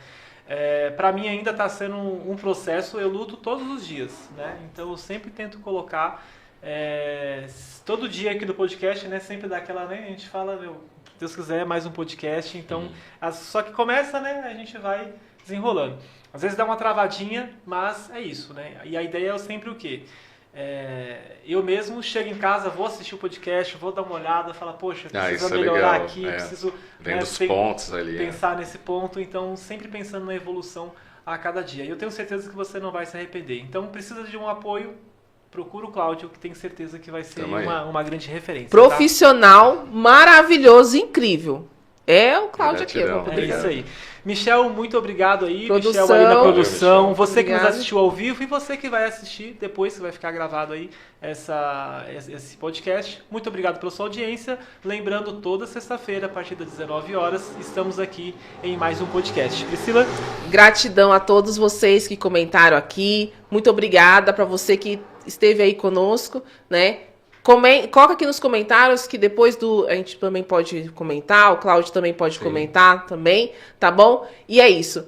Para mim ainda está sendo um processo, eu luto todos os dias, né? Então eu sempre tento colocar, todo dia aqui do podcast, né? Sempre dá aquela, né? A gente fala, se Deus quiser, mais um podcast, então, só que começa, né? A gente vai desenrolando. Às vezes dá uma travadinha, mas é isso, né? E a ideia é sempre o quê? Eu mesmo chego em casa, vou assistir o podcast, vou dar uma olhada, falar, poxa, preciso melhorar legal. aqui, preciso Vendo os pontos ali. pensar nesse ponto, então sempre pensando na evolução a cada dia. E eu tenho certeza que você não vai se arrepender. Então precisa de um apoio, procura o Cláudio, que tenho certeza que vai ser uma grande referência. Profissional, maravilhoso, incrível. É o Cláudio aqui. Gratidão. É isso aí. Michel, muito obrigado aí. Produção. Michel aí na produção. Valeu, você que nos Obrigada. assistiu ao vivo e você que vai assistir depois, que vai ficar gravado aí esse podcast. Muito obrigado pela sua audiência. Lembrando, toda sexta-feira, a partir das 19 horas, estamos aqui em mais um podcast. Priscila? Gratidão a todos vocês que comentaram aqui. Muito obrigada para você que esteve aí conosco, né? Coloca aqui nos comentários que depois a gente também pode comentar, o Cláudio também pode comentar também, tá bom? E é isso.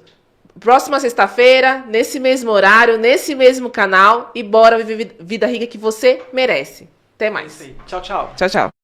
Próxima sexta-feira, nesse mesmo horário, nesse mesmo canal, e bora viver vida rica que você merece. Até mais. É isso aí. Tchau, tchau. Tchau, tchau.